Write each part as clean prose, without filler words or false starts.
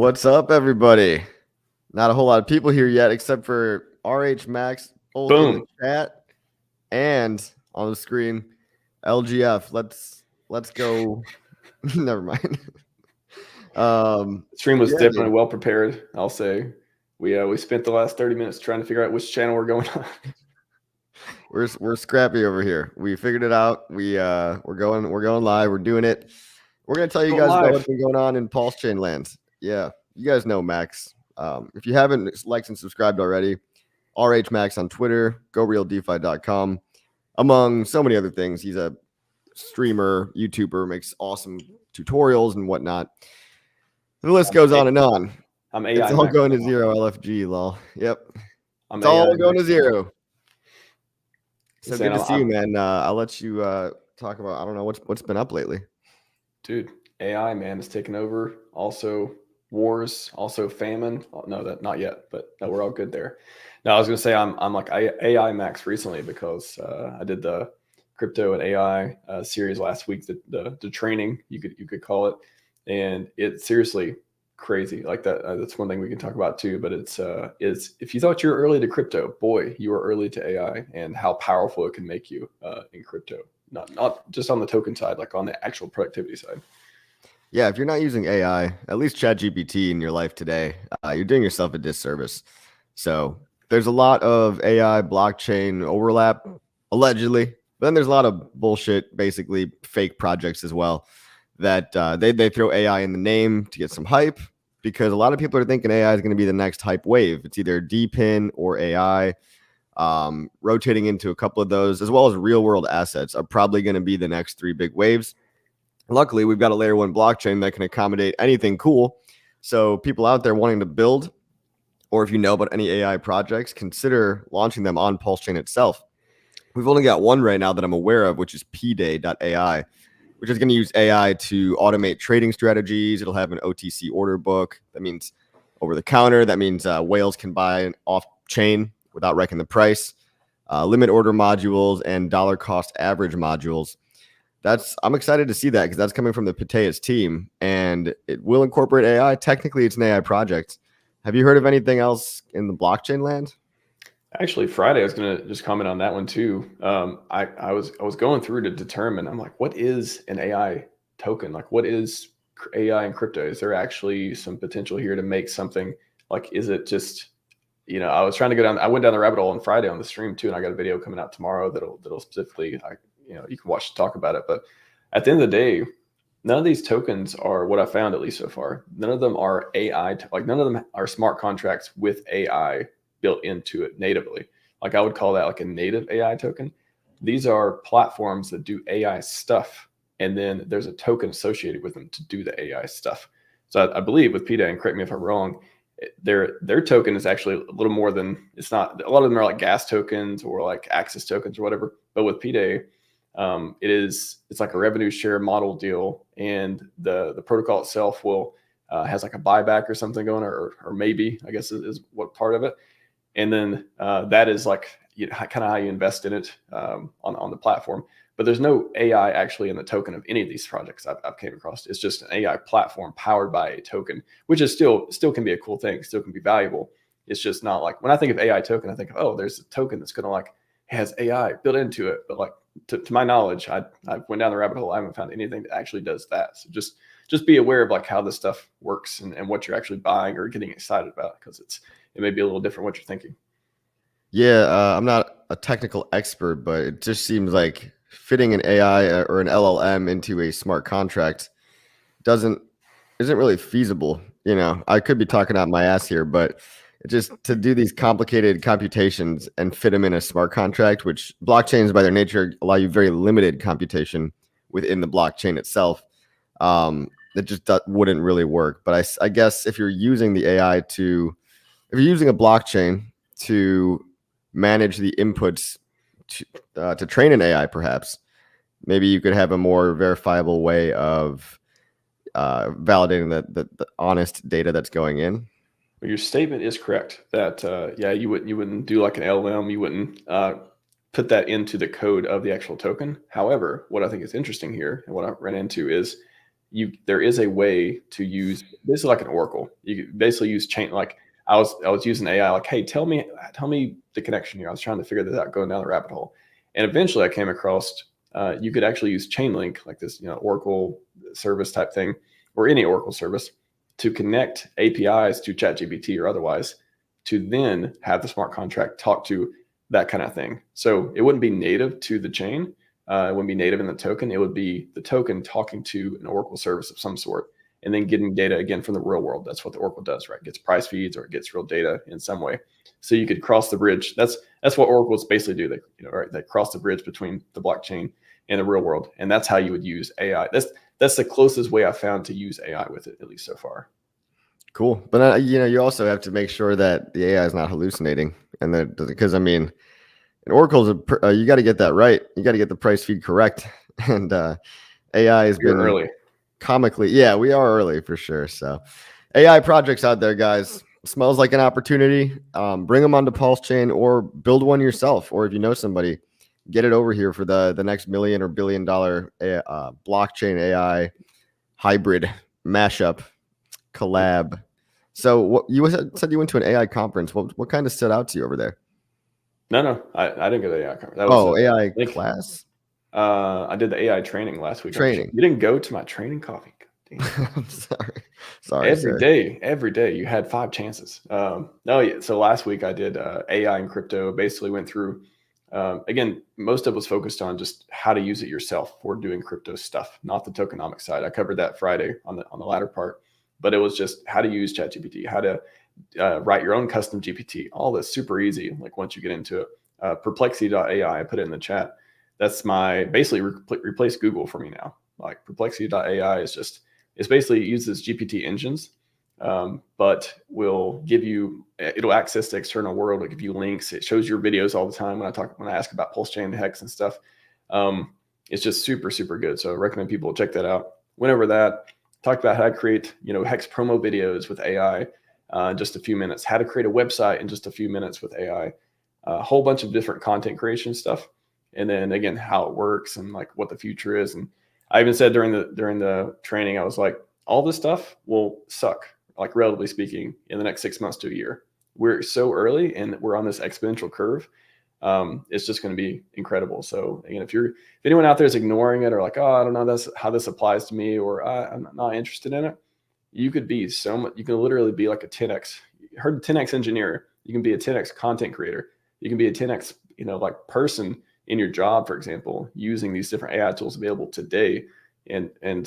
What's up, everybody? Not a whole lot of people here yet, except for RHMax, both in the chat and on the screen. LGF. Let's go. Never mind. Stream was definitely well prepared. I'll say we spent the last 30 minutes trying to figure out which channel we're going on. We're scrappy over here. We figured it out. We're going live. We're doing it. We're gonna tell you guys about what's been going on in PulseChain land. Yeah, you guys know Max. If you haven't liked and subscribed already, RHMax on Twitter, GoRealDeFi.com, among so many other things. He's a streamer, YouTuber, makes awesome tutorials and whatnot. The list goes on and on. It's all going to zero. LFG, lol. Yep. It's all going to zero. So good to see you, man. I'll let you talk about, I don't know, what's been up lately. Dude, AI, man, is taking over. Also wars, also famine. Oh, no, that not yet, but no, we're all good there. No, I was gonna say I'm like AI max recently because I did the crypto and AI series last week, the training you could call it, and it's seriously crazy. Like that's one thing we can talk about too. But it's if you thought you were early to crypto, boy, you were early to AI and how powerful it can make you in crypto. Not just on the token side, like on the actual productivity side. Yeah, if you're not using AI, at least ChatGPT in your life today, you're doing yourself a disservice. So there's a lot of AI blockchain overlap, allegedly. But then there's a lot of bullshit, basically fake projects as well, that they throw AI in the name to get some hype, because a lot of people are thinking AI is going to be the next hype wave. It's either DPIN or AI. Rotating into a couple of those, as well as real world assets, are probably going to be the next three big waves. Luckily, we've got a layer one blockchain that can accommodate anything cool. So people out there wanting to build, or if you know about any AI projects, consider launching them on PulseChain itself. We've only got one right now that I'm aware of, which is pday.ai, which is going to use AI to automate trading strategies. It'll have an OTC order book. That means over the counter. That means whales can buy off chain without wrecking the price. Limit order modules and dollar cost average modules. I'm excited to see that, because that's coming from the Piteus team, and it will incorporate AI. Technically, it's an AI project. Have you heard of anything else in the blockchain land? Actually, Friday, I was going to just comment on that one too. I was going through to determine, I'm like, what is an AI token? Like, what is AI in crypto? Is there actually some potential here to make something? Like, is it just, I was trying to I went down the rabbit hole on Friday on the stream too, and I got a video coming out tomorrow that'll specifically, you can watch to talk about it. But at the end of the day, none of these tokens are what I found, at least so far. None of them are AI, like none of them are smart contracts with AI built into it natively. Like I would call that like a native AI token. These are platforms that do AI stuff, and then there's a token associated with them to do the AI stuff. So I believe with PDA, and correct me if I'm wrong, their token is actually a little more than, it's not, a lot of them are like gas tokens or like access tokens or whatever. But with PDA, it's like a revenue share model deal, and the protocol itself will has like a buyback or something going, or maybe, I guess is what part of it. And then that is like kind of how you invest in it on the platform. But there's no AI actually in the token of any of these projects I've came across. It's just an AI platform powered by a token, which is still can be a cool thing, still can be valuable. It's just not like, when I think of AI token, I think of, oh, there's a token that's going to like has AI built into it. But like to my knowledge, I went down the rabbit hole. I haven't found anything that actually does that. So just be aware of like how this stuff works and what you're actually buying or getting excited about, because it may be a little different what you're thinking. Yeah, I'm not a technical expert, but it just seems like fitting an AI or an LLM into a smart contract isn't really feasible. I could be talking out my ass here, but just to do these complicated computations and fit them in a smart contract, which blockchains by their nature allow you very limited computation within the blockchain itself, it just wouldn't really work. But I guess if you're using the AI if you're using a blockchain to manage the inputs to train an AI, perhaps maybe you could have a more verifiable way of validating the honest data that's going in. Your statement is correct that you wouldn't do like an LLM. You wouldn't put that into the code of the actual token. However, what I think is interesting here and what I ran into is there is a way to use basically like an oracle. You could basically use chain. Like I was using AI, like, hey, tell me the connection here. I was trying to figure this out, going down the rabbit hole, and eventually I came across you could actually use Chainlink, like this, Oracle service type thing, or any Oracle service, to connect APIs to ChatGPT or otherwise, to then have the smart contract talk to that kind of thing. So it wouldn't be native to the chain. It wouldn't be native in the token. It would be the token talking to an Oracle service of some sort, and then getting data again from the real world. That's what the Oracle does, right? It gets price feeds or it gets real data in some way. So you could cross the bridge. That's what Oracles basically do. They cross the bridge between the blockchain and the real world, and that's how you would use AI. That's the closest way I found to use AI with it, at least so far. Cool, but you also have to make sure that the AI is not hallucinating, and that because in Oracle's you got to get that right. You got to get the price feed correct, and AI has been early. Comically, yeah, we are early for sure. So AI projects out there, guys, smells like an opportunity. Bring them onto PulseChain or build one yourself, or if you know somebody, get it over here for the next $1 million or $1 billion blockchain AI hybrid mashup collab. So what you said you went to an AI conference. What kind of stood out to you over there? No, I didn't go to the AI conference. That was AI class. I did the AI training last week. Training. You didn't go to my training coffee. I'm sorry. Every day you had 5 chances. So last week I did AI and crypto. Basically went through. Again, most of it was focused on just how to use it yourself for doing crypto stuff, not the tokenomics side. I covered that Friday on the latter part, but it was just how to use ChatGPT, how to write your own custom GPT. All this super easy. Like once you get into it, perplexity.ai, I put it in the chat. That's my basically replace Google for me now. Like perplexity.ai it's basically uses GPT engines, but will give you, it'll access the external world. It'll give you links. It shows your videos all the time when I ask about PulseChain, HEX and stuff. It's just super, super good. So I recommend people check that out. Went over that, talked about how to create, HEX promo videos with AI in just a few minutes, how to create a website in just a few minutes with AI, a whole bunch of different content creation stuff. And then again, how it works and like what the future is. And I even said during the training, I was like, all this stuff will suck, like relatively speaking, in the next 6 months to a year. We're so early and we're on this exponential curve. It's just going to be incredible. So again, if anyone out there is ignoring it or like, oh, I don't know, that's how this applies to me, or I'm not interested in it, you could be you can literally be like a 10x. You heard 10x engineer. You can be a 10x content creator. You can be a 10x, like person in your job, for example, using these different AI tools available today, and in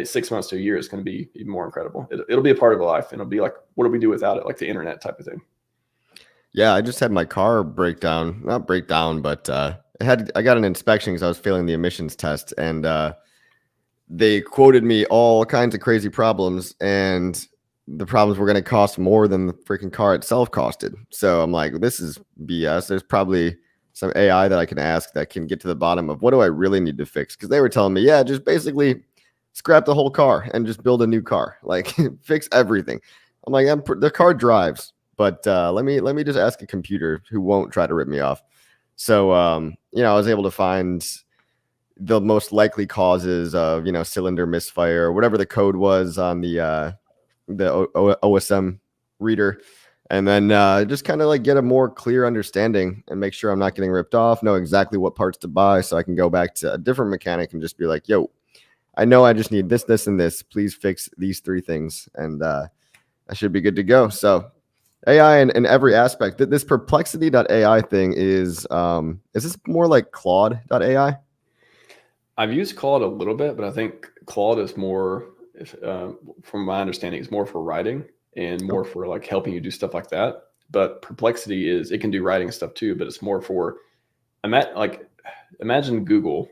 6 months to a year, it's going to be even more incredible. It'll be a part of life, and it'll be like, what do we do without it? Like the internet type of thing. Yeah, I just had my car not break down, but I got an inspection because I was failing the emissions test, and they quoted me all kinds of crazy problems, and the problems were going to cost more than the freaking car itself costed. So I'm like, this is BS. There's probably some AI that I can ask that can get to the bottom of what do I really need to fix? Because they were telling me, yeah, just basically scrap the whole car and just build a new car, like fix everything. I'm like, the car drives, but let me just ask a computer who won't try to rip me off. So I was able to find the most likely causes of cylinder misfire or whatever the code was on the OSM reader. And then just kind of like get a more clear understanding and make sure I'm not getting ripped off, know exactly what parts to buy so I can go back to a different mechanic and just be like, yo, I know I just need this, this, and this. Please fix these 3 things. And I should be good to go. So AI in every aspect. This perplexity.ai thing is this more like Claude.ai? I've used Claude a little bit, but I think Claude is more, from my understanding, is more for writing and more for like helping you do stuff like that. But Perplexity it can do writing stuff too, but it's more for, imagine Google,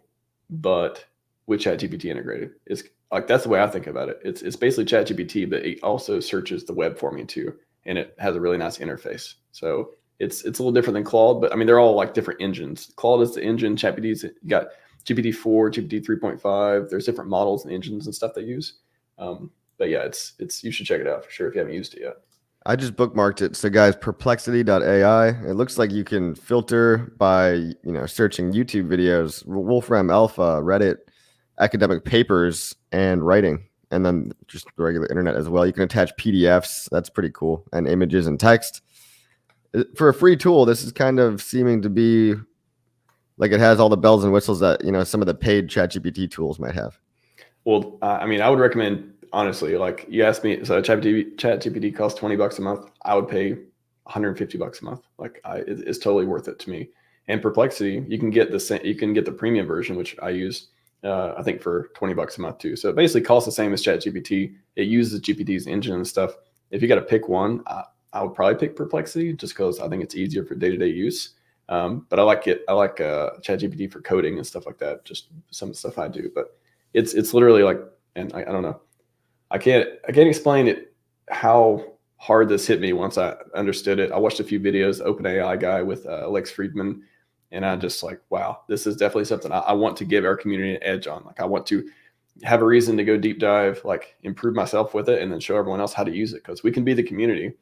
but with ChatGPT integrated. It's like, that's the way I think about it. It's basically ChatGPT, but it also searches the web for me too. And it has a really nice interface. So it's a little different than Claude, but I mean, they're all like different engines. Claude is the engine, ChatGPT's got GPT-4, GPT 3.5. There's different models and engines and stuff they use. But yeah, it's you should check it out for sure if you haven't used it yet. I just bookmarked it. So guys, perplexity.ai. It looks like you can filter by, searching YouTube videos, Wolfram Alpha, Reddit, academic papers and writing, and then just the regular internet as well. You can attach PDFs. That's pretty cool, and images and text. For a free tool, this is kind of seeming to be like it has all the bells and whistles that, you know, some of the paid ChatGPT tools might have. Well, I mean, I would recommend, honestly, like you asked me, so ChatGPT costs $20 a month. I would pay $150 a month. Like it's totally worth it to me. And Perplexity, you can get the premium version, which I use, I think for $20 a month too. So it basically costs the same as ChatGPT. It uses GPT's engine and stuff. If you got to pick one, I would probably pick Perplexity just because I think it's easier for day-to-day use. But I like ChatGPT for coding and stuff like that. Just some stuff I do, but it's literally like, and I don't know, I can't explain it how hard this hit me once I understood it. I watched a few videos, OpenAI guy with Lex Friedman, and I just like, wow, this is definitely something I want to give our community an edge on. Like I want to have a reason to go deep dive, like improve myself with it, and then show everyone else how to use it, because we can be the community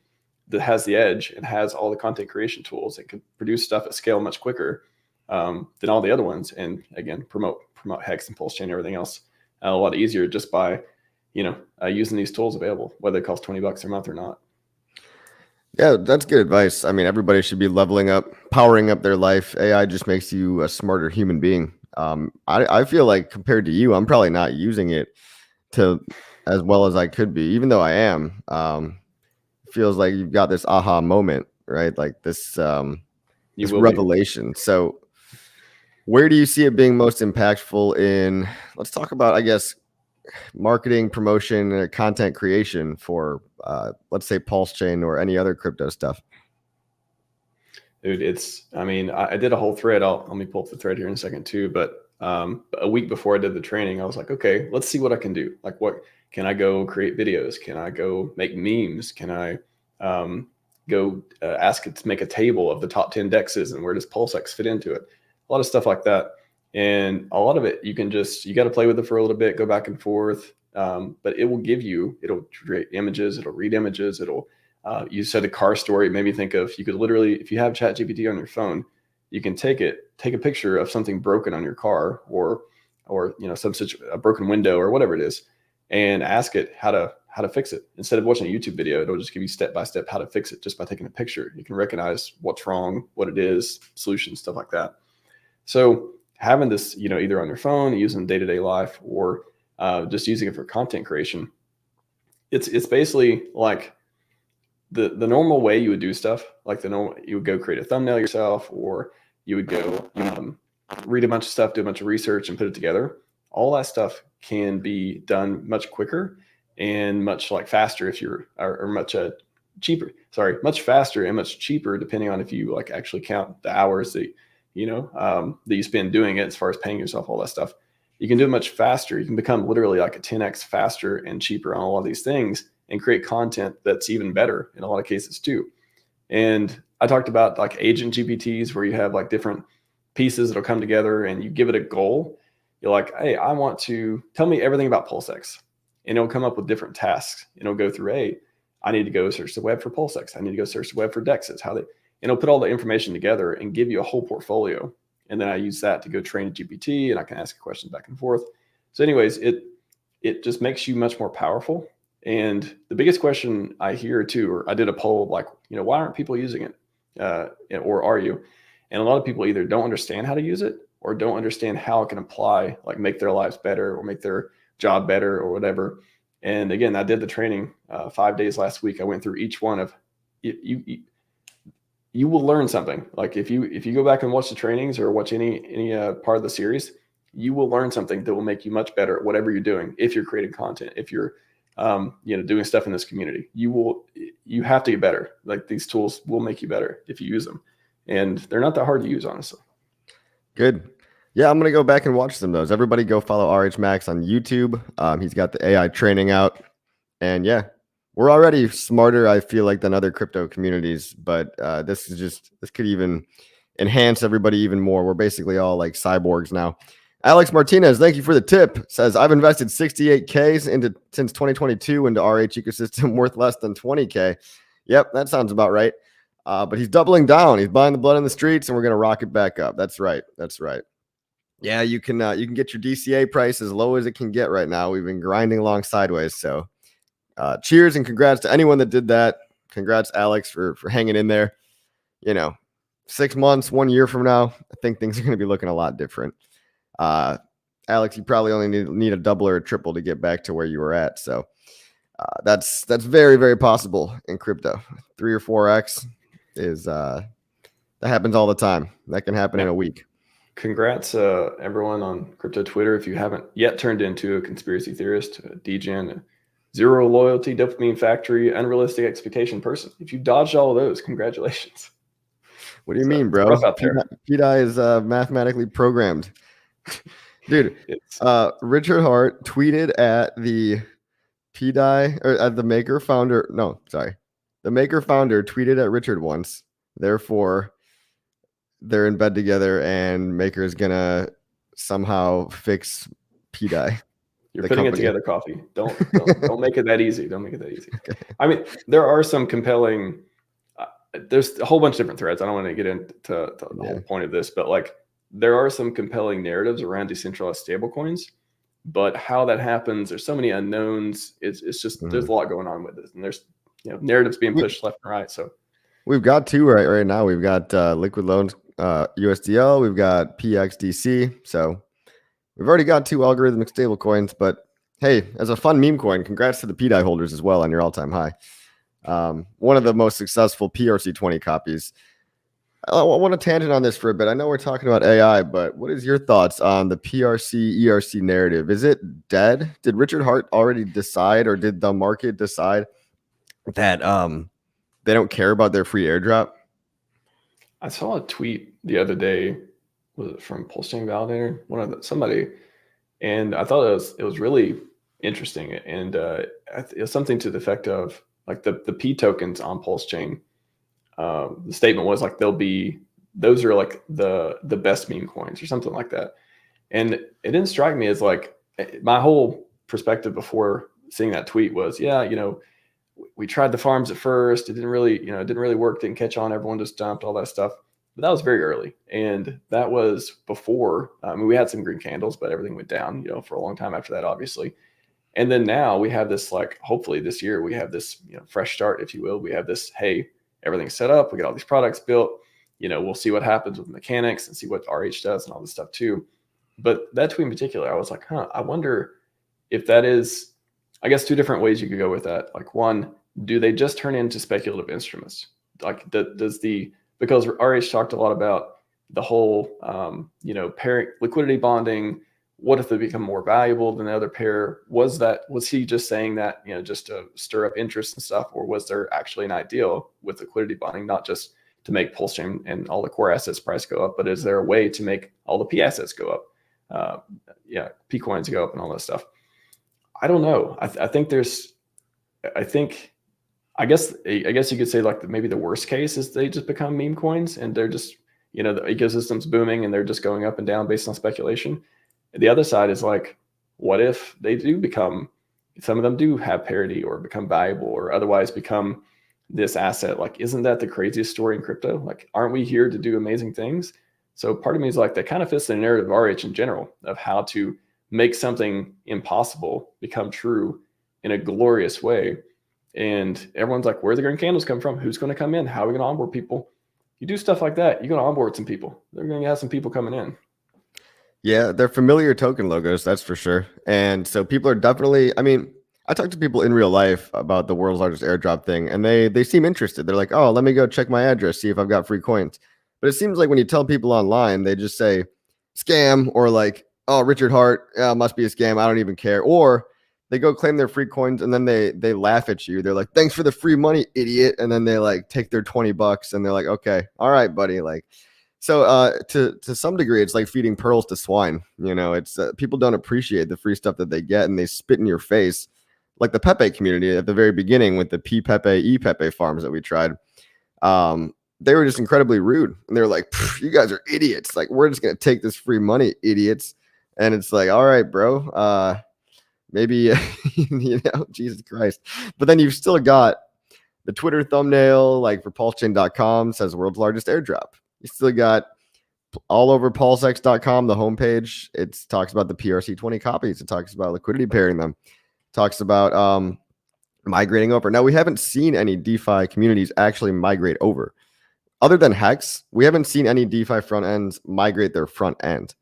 that has the edge and has all the content creation tools that can produce stuff at scale much quicker than all the other ones. And again, promote HEX and PulseChain and everything else a lot easier just by, using these tools available, whether it costs $20 a month or not. Yeah, that's good advice. I mean, everybody should be leveling up, powering up their life. AI just makes you a smarter human being. I feel like compared to you, I'm probably not using it to as well as I could be, even though I am. Feels like you've got this aha moment, right? Like this revelation. So where do you see it being most impactful in, let's talk about, I guess, marketing, promotion, and content creation for, let's say, PulseChain or any other crypto stuff? Dude, I did a whole thread. Let me pull up the thread here in a second too. But a week before I did the training, I was like, okay, let's see what I can do. Like, what can I go create videos? Can I go make memes? Can I go ask it to make a table of the top 10 dexes and where does PulseX fit into it? A lot of stuff like that. And a lot of it, you got to play with it for a little bit, go back and forth. But it'll create images, it'll read images, you said a car story. It made me think of, you could literally, if you have ChatGPT on your phone, you can take a picture of something broken on your car or a broken window or whatever it is, and ask it how to fix it. Instead of watching a YouTube video, it'll just give you step-by-step how to fix it just by taking a picture. You can recognize what's wrong, what it is, solutions, stuff like that. So having this, either on your phone, using day-to-day life, or just using it for content creation, it's basically like the normal way you would do stuff. Like you would go create a thumbnail yourself, or you would go read a bunch of stuff, do a bunch of research, and put it together. All that stuff can be done much quicker and much faster much cheaper. Sorry, much faster and much cheaper, depending on if you actually count the hours that that you spend doing it, as far as paying yourself, all that stuff. You can do it much faster. You can become literally like a 10x faster and cheaper on all of these things, and create content that's even better in a lot of cases too. And I talked about agent GPTs, where you have different pieces that'll come together and you give it a goal. You're like, hey, I want to tell me everything about PulseX. And it'll come up with different tasks. And it'll go through, hey, I need to go search the web for PulseX. I need to go search the web for DEXs. And it'll put all the information together and give you a whole portfolio. And then I use that to go train a GPT, and I can ask questions back and forth. So anyways, it just makes you much more powerful. And the biggest question I hear too, or I did a poll of why aren't people using it? Or are you? And a lot of people either don't understand how to use it, or don't understand how it can apply, make their lives better or make their job better or whatever. And again, I did the training 5 days last week. I went through each one of you will learn something. If you go back and watch the trainings or watch any part of the series, you will learn something that will make you much better at whatever you're doing. If you're creating content, if you're doing stuff in this community, you have to get better. These tools will make you better if you use them, and they're not that hard to use, honestly. Good. Yeah, I'm going to go back and watch some of those. Everybody go follow RHMax on YouTube. He's got the AI training out. And yeah, we're already smarter, I feel like, than other crypto communities. But this could even enhance everybody even more. We're basically all like cyborgs now. Alex Martinez, thank you for the tip. Says, I've invested 68K since 2022 into RH ecosystem, worth less than 20K. Yep, that sounds about right. But he's doubling down. He's buying the blood in the streets, and we're going to rock it back up. That's right. That's right. Yeah, you can get your DCA price as low as it can get right now. We've been grinding along sideways. So cheers and congrats to anyone that did that. Congrats, Alex, for hanging in there. 6 months, 1 year from now, I think things are going to be looking a lot different. Alex, you probably only need a double or a triple to get back to where you were at. So that's very, very possible in crypto. 3 or 4x is that happens all the time. That can happen in a week. Congrats, everyone on crypto Twitter. If you haven't yet turned into a conspiracy theorist, a degen, a zero loyalty, dopamine factory, unrealistic expectation person, if you dodged all of those, congratulations. What do you mean, bro? PDI is mathematically programmed. Dude, Richard Hart tweeted at the PDI, or at the maker founder. No, sorry. The maker founder tweeted at Richard once. Therefore, they're in bed together and maker is going to somehow fix PDI. You're putting it together, coffee. Don't make it that easy. Don't make it that easy. Okay. I mean, there are some compelling... there's a whole bunch of different threads. I don't want to get into the whole point of this, but like there are some compelling narratives around decentralized stablecoins, but how that happens, there's so many unknowns. It's just there's a lot going on with it, and there's narratives being pushed left and right. So we've got two right now. We've got liquid loans, USDL. We've got PXDC. So we've already got two algorithmic stablecoins. But hey, as a fun meme coin, congrats to the PDI holders as well on your all-time high. One of the most successful PRC20 copies. I want to tangent on this for a bit. I know we're talking about AI, but what is your thoughts on the PRC ERC narrative? Is it dead? Did Richard Hart already decide, or did the market decide that they don't care about their free airdrop? I saw a tweet the other day. Was it from PulseChain Validator? Somebody, and I thought it was really interesting, and it was something to the effect of like the P tokens on PulseChain. The statement was like those are like the best meme coins or something like that. And it didn't strike me as like, my whole perspective before seeing that tweet was, we tried the farms at first. It didn't really work, didn't catch on. Everyone just dumped all that stuff. But that was very early. And that was before, we had some green candles, but everything went down, for a long time after that, obviously. And then now we have this, like, hopefully this year we have this, fresh start, if you will. We have this, hey, everything's set up. We got all these products built. We'll see what happens with mechanics and see what RH does and all this stuff too. But that tweet in particular, I was like, I wonder if that is, I guess, two different ways you could go with that. Like, one, do they just turn into speculative instruments? Like, because RH talked a lot about the whole, pair liquidity bonding. What if they become more valuable than the other pair? Was he just saying that, just to stir up interest and stuff, or was there actually an ideal with liquidity bonding, not just to make PulseChain and all the core assets price go up, but is there a way to make all the P assets go up? P coins go up and all that stuff. I don't know. I guess you could say like maybe the worst case is they just become meme coins and they're just, the ecosystem's booming and they're just going up and down based on speculation. The other side is like, what if they do become, some of them do have parity or become valuable or otherwise become this asset? Like, isn't that the craziest story in crypto? Like, aren't we here to do amazing things? So part of me is like, that kind of fits the narrative of RH in general, of how to make something impossible become true in a glorious way. And everyone's like, where are the green candles come from? Who's going to come in? How are we going to onboard people? You do stuff like that, you're going to onboard some people. They're going to have some people coming in. Yeah, they're familiar token logos, that's for sure. And so people are definitely, I talk to people in real life about the world's largest airdrop thing, and they seem interested. They're like, oh, let me go check my address, see if I've got free coins. But it seems like when you tell people online, they just say scam, or like, oh, Richard Hart, must be a scam, I don't even care. Or they go claim their free coins and then they laugh at you. They're like, thanks for the free money, idiot. And then they like take their $20 and they're like, okay, all right, buddy. Like, so to some degree, it's like feeding pearls to swine. It's people don't appreciate the free stuff that they get, and they spit in your face, like the Pepe community at the very beginning with the P Pepe, E Pepe farms that we tried. They were just incredibly rude, and they were like, "You guys are idiots! Like, we're just gonna take this free money, idiots." And it's like, all right, bro, maybe Jesus Christ. But then you've still got the Twitter thumbnail, like for PulseChain.com, says world's largest airdrop. You still got all over PulseX.com, the homepage. It talks about the PRC20 copies. It talks about liquidity pairing them. It talks about migrating over. Now, we haven't seen any DeFi communities actually migrate over. Other than HEX, we haven't seen any DeFi front ends migrate their front end.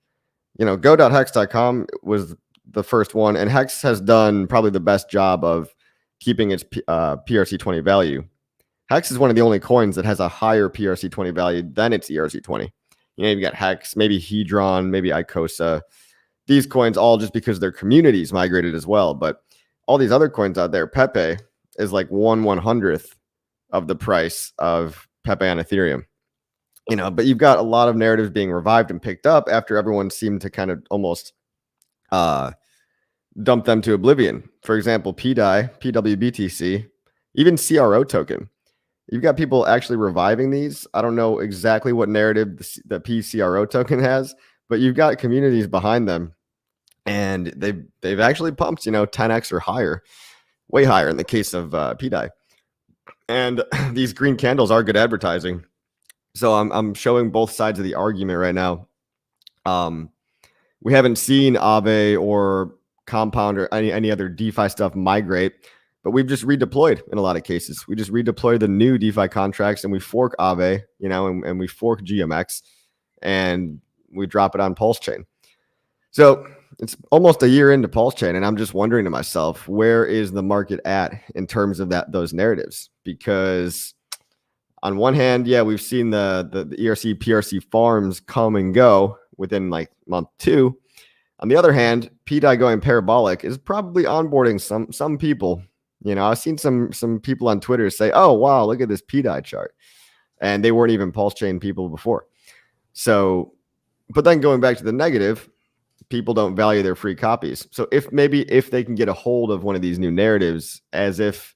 Go.hex.com was the first one, and HEX has done probably the best job of keeping its PRC20 value. HEX is one of the only coins that has a higher PRC20 value than its ERC20. You've got HEX, maybe Hedron, maybe Icosa. These coins all just because their communities migrated as well. But all these other coins out there, Pepe is like 1/100th of the price of Pepe on Ethereum. But you've got a lot of narratives being revived and picked up after everyone seemed to kind of almost dump them to oblivion. For example, PDAI, PWBTC, even CRO token. You've got people actually reviving these. I don't know exactly what narrative the PCRO token has, but you've got communities behind them, and they've actually pumped 10x or higher, way higher in the case of PDAI. And these green candles are good advertising. So I'm showing both sides of the argument right now. We haven't seen Aave or Compound or any other DeFi stuff migrate, but we've just redeployed in a lot of cases. We just redeploy the new DeFi contracts and we fork Aave, and we fork GMX and we drop it on PulseChain. So it's almost a year into PulseChain, and I'm just wondering to myself, where is the market at in terms of those narratives? Because on one hand, yeah, we've seen the ERC, PRC farms come and go within like month 2. On the other hand, PDAI going parabolic is probably onboarding some people. I've seen some people on Twitter say, "Oh, wow, look at this PDAI chart," and they weren't even PulseChain people before. So, but then going back to the negative, people don't value their free copies. So if they can get a hold of one of these new narratives, as if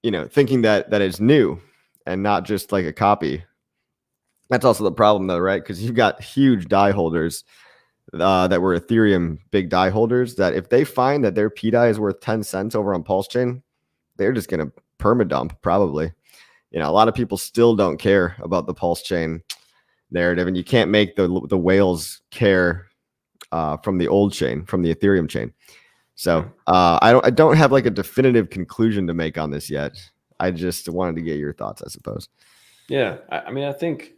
thinking that it's new and not just like a copy, that's also the problem though, right? Because you've got huge DAI holders that were Ethereum big DAI holders, that if they find that their PDAI is worth 10 cents over on PulseChain, they're just going to permadump probably. A lot of people still don't care about the PulseChain narrative, and you can't make the whales care from the old chain, from the Ethereum chain. So I don't have like a definitive conclusion to make on this yet. I just wanted to get your thoughts, I suppose. Yeah, I mean, I think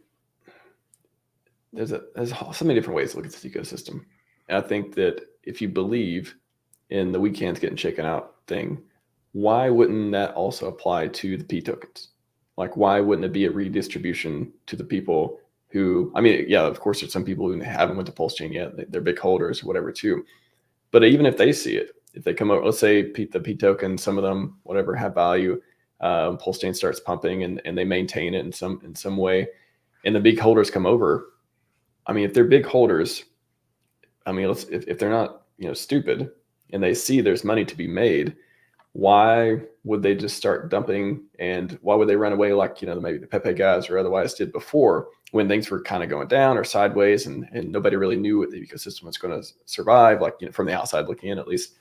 there's so many different ways to look at this ecosystem. And I think that if you believe in the weak hands getting shaken out thing, why wouldn't that also apply to the P tokens? Like, why wouldn't it be a redistribution to the people who, I mean, yeah, of course, there's some people who haven't went to PulseChain yet. They're big holders or whatever too. But even if they see it, if they come over, let's say the P token, some of them, whatever, have value, PulseChain starts pumping and they maintain it in some way, and the big holders come over. I mean, if they're big holders, I mean, if they're not stupid and they see there's money to be made, why would they just start dumping, and why would they run away like maybe the Pepe guys or otherwise did before, when things were kind of going down or sideways and nobody really knew what the ecosystem was going to survive, like from the outside looking in at least?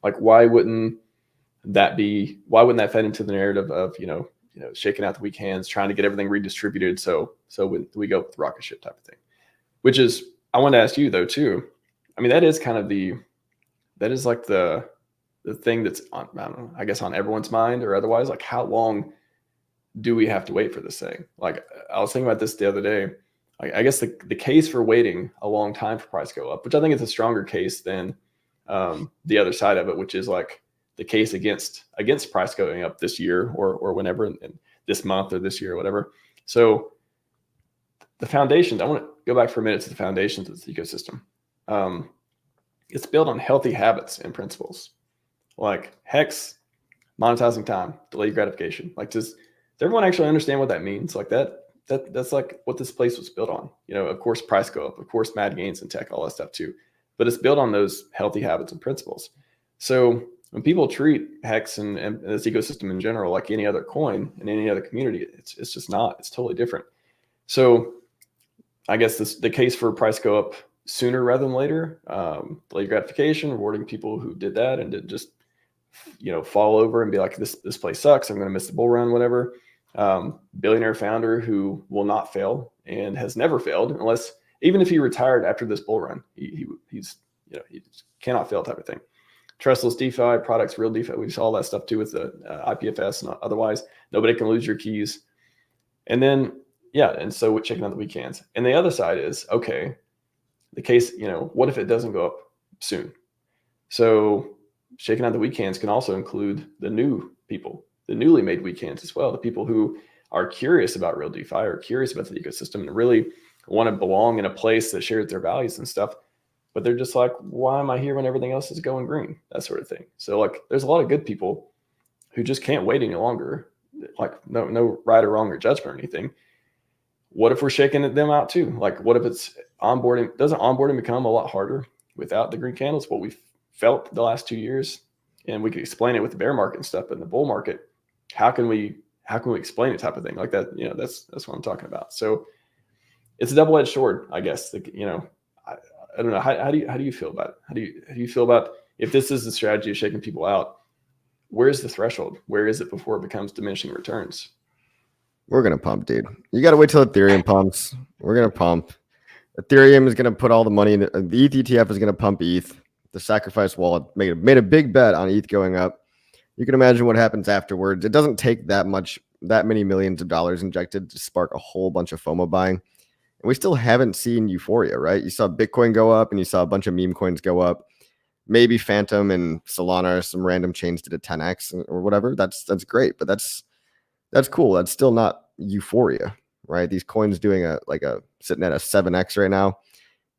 Like, why wouldn't that fit into the narrative of shaking out the weak hands, trying to get everything redistributed, so when we go with rocket ship type of thing? Which is, I want to ask you though too, I mean, that is kind of like the thing that's on, I don't know, I guess on everyone's mind or otherwise, like, how long do we have to wait for this thing? Like, I was thinking about this the other day. Like, I guess the case for waiting a long time for price to go up, which I think is a stronger case than the other side of it, which is like the case against price going up this year or whenever, and this month or this year or whatever. So the foundations, I want to go back for a minute to the foundations of this ecosystem. It's built on healthy habits and principles, like HEX, monetizing time, delayed gratification. Like, does everyone actually understand what that means? Like that's like what this place was built on. Of course, price go up, of course, mad gains in tech, all that stuff too. But it's built on those healthy habits and principles. So when people treat HEX and this ecosystem in general like any other coin in any other community, it's just not. It's totally different. So I guess the case for price go up sooner rather than later, delayed gratification, rewarding people who did that and didn't just fall over and be like, this place sucks, I'm going to miss the bull run, whatever. Billionaire founder who will not fail and has never failed even if he retired after this bull run, he's he cannot fail type of thing. Trustless DeFi products, real DeFi. We saw all that stuff too with the IPFS and otherwise. Nobody can lose your keys. And then and so we're checking out the weekends. And the other side is, okay, the case, what if it doesn't go up soon? So shaking out the weekends can also include the new people, the newly made weekends as well, the people who are curious about real DeFi or curious about the ecosystem and really want to belong in a place that shares their values and stuff. But they're just like, why am I here when everything else is going green? That sort of thing. So like, there's a lot of good people who just can't wait any longer. Like no right or wrong or judgment or anything. What if we're shaking them out too? Like, what if it's onboarding? Doesn't onboarding become a lot harder without the green candles? What we've felt the last 2 years, and we could explain it with the bear market and stuff, but in the bull market, how can we explain it type of thing like that? That's what I'm talking about. So it's a double-edged sword, I guess. I don't know. How do you feel about it? How do you feel about if this is the strategy of shaking people out? Where's the threshold? Where is it before it becomes diminishing returns? We're going to pump, dude. You got to wait till Ethereum pumps. We're going to pump. Ethereum is going to put all the money in. The ETH ETF is going to pump ETH. The sacrifice wallet made a big bet on ETH going up. You can imagine what happens afterwards. It doesn't take that many millions of dollars injected to spark a whole bunch of FOMO buying. And we still haven't seen euphoria, right? You saw Bitcoin go up and you saw a bunch of meme coins go up. Maybe Phantom and Solana or some random chains did a 10x or whatever. That's great, but that's cool. That's still not euphoria, right? These coins doing sitting at a 7x right now.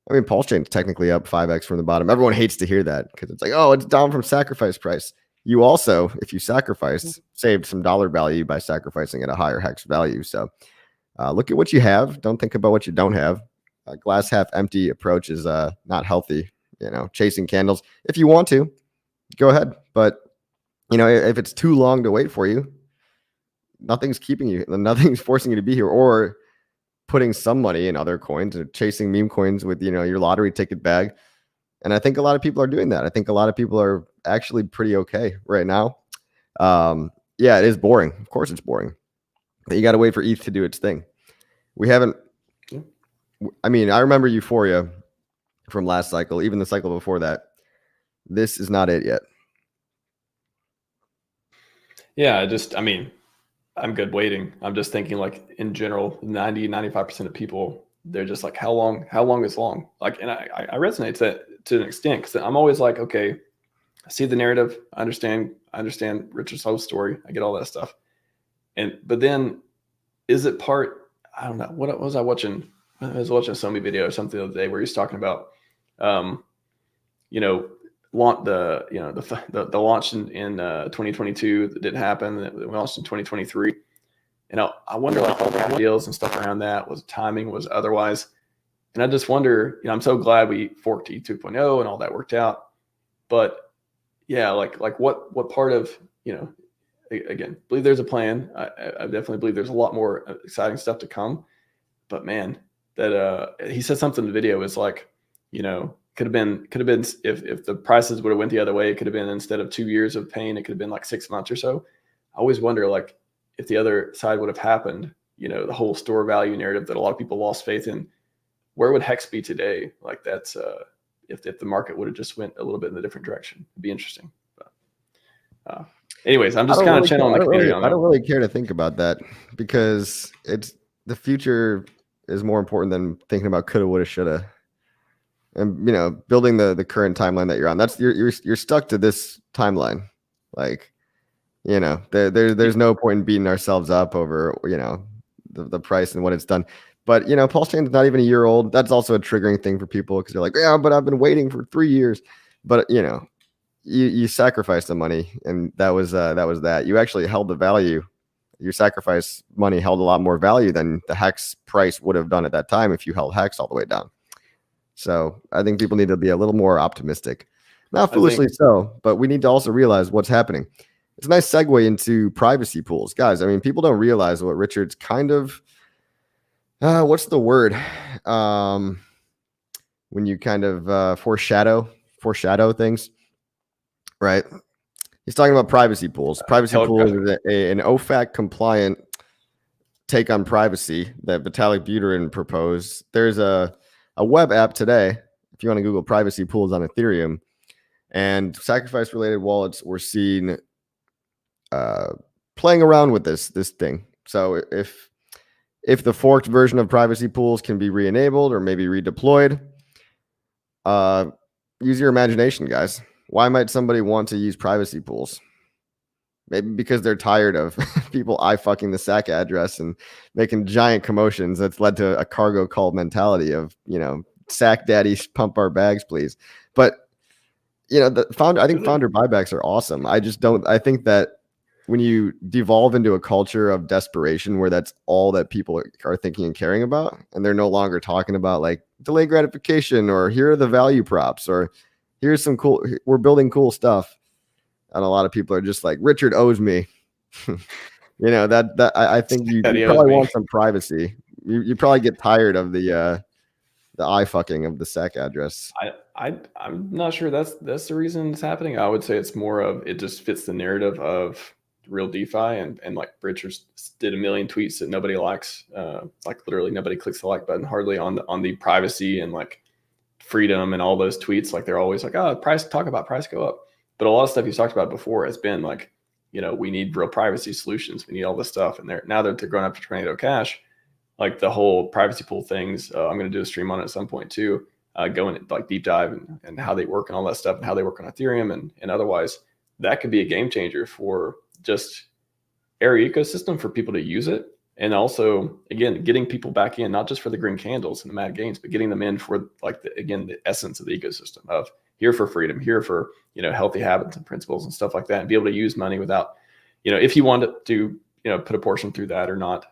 I mean, PulseChain is technically up 5x from the bottom. Everyone hates to hear that because it's like, oh, it's down from sacrifice price. You also, if you sacrificed, saved some dollar value by sacrificing at a higher HEX value. So look at what you have. Don't think about what you don't have. A glass half empty approach is not healthy. Chasing candles. If you want to, go ahead. But if it's too long to wait for you, nothing's forcing you to be here, or putting some money in other coins or chasing meme coins with your lottery ticket bag. And I think a lot of people are doing that. I think a lot of people are actually pretty okay right now. Yeah, it is boring. Of course it's boring. But you got to wait for ETH to do its thing. We haven't. I mean, I remember euphoria from last cycle, even the cycle before that. This is not it yet. Yeah, I'm good waiting. I'm just thinking like in general, 95% of people, they're just like, how long is long? Like, and I resonate to an extent because I'm always like, okay, I see the narrative. I understand Richard's whole story. I get all that stuff. But then is it part, I don't know, what was I watching? I was watching a Somi video or something the other day where he's talking about, launch the launch in 2022 that didn't happen. That we launched in 2023. I wonder like all the deals and stuff around that was timing, was otherwise. And I just wonder, I'm so glad we forked ETH 2.0 and all that worked out. But yeah, like what part of, again, believe there's a plan. I definitely believe there's a lot more exciting stuff to come. But man, that he said something in the video is like, could have been if the prices would have went the other way, it could have been instead of 2 years of pain, it could have been like 6 months or so. I always wonder like if the other side would have happened, the whole store value narrative that a lot of people lost faith in, where would HEX be today? Like that's if the market would have just went a little bit in a different direction. It'd be interesting. But anyways, I'm just kind of channeling the community on that. I don't really care to think about that because it's the future is more important than thinking about coulda, woulda, shoulda. And building the current timeline that you're on, that's you're stuck to this timeline. Like, there's no point in beating ourselves up over the price and what it's done. But PulseChain is not even a year old. That's also a triggering thing for people because they're like, yeah, but I've been waiting for 3 years. But you sacrificed the money, and that was that. You actually held the value. Your sacrifice money held a lot more value than the HEX price would have done at that time if you held HEX all the way down. So I think people need to be a little more optimistic. Not foolishly so, but we need to also realize what's happening. It's a nice segue into privacy pools. Guys, I mean, people don't realize what Richard's kind of, what's the word? When you kind of foreshadow things, right? He's talking about privacy pools. Privacy pools is an OFAC compliant take on privacy that Vitalik Buterin proposed. There's a a web app today. If you want to Google privacy pools on Ethereum, and sacrifice related wallets were seen playing around with this thing. So if the forked version of privacy pools can be re-enabled or maybe redeployed, use your imagination, guys. Why might somebody want to use privacy pools? Maybe because they're tired of people fucking the SAC address and making giant commotions that's led to a cargo cult mentality of, SAC daddies, pump our bags, please. But, I think founder buybacks are awesome. I think that when you devolve into a culture of desperation where that's all that people are thinking and caring about, and they're no longer talking about like delayed gratification or here are the value props or here's some cool, we're building cool stuff. And a lot of people are just like, Richard owes me. I think you probably want some privacy. You probably get tired of the fucking of the SAC address. I'm not sure that's the reason it's happening. I would say it's more of it just fits the narrative of real DeFi and like Richard did a million tweets that nobody likes. Like literally nobody clicks the like button hardly on the privacy and like freedom and all those tweets. Like they're always like, oh, talk about price go up. But a lot of stuff he's talked about before has been like, we need real privacy solutions. We need all this stuff. And now that they're going up to Tornado Cash, like the whole privacy pool things, I'm going to do a stream on it at some point too, going like deep dive and how they work and all that stuff and how they work on Ethereum and otherwise. That could be a game changer for just area ecosystem for people to use it. And also, again, getting people back in, not just for the green candles and the mad gains, but getting them in for like, the essence of the ecosystem of here for freedom, here for, healthy habits and principles and stuff like that, and be able to use money without, if you want to, put a portion through that or not,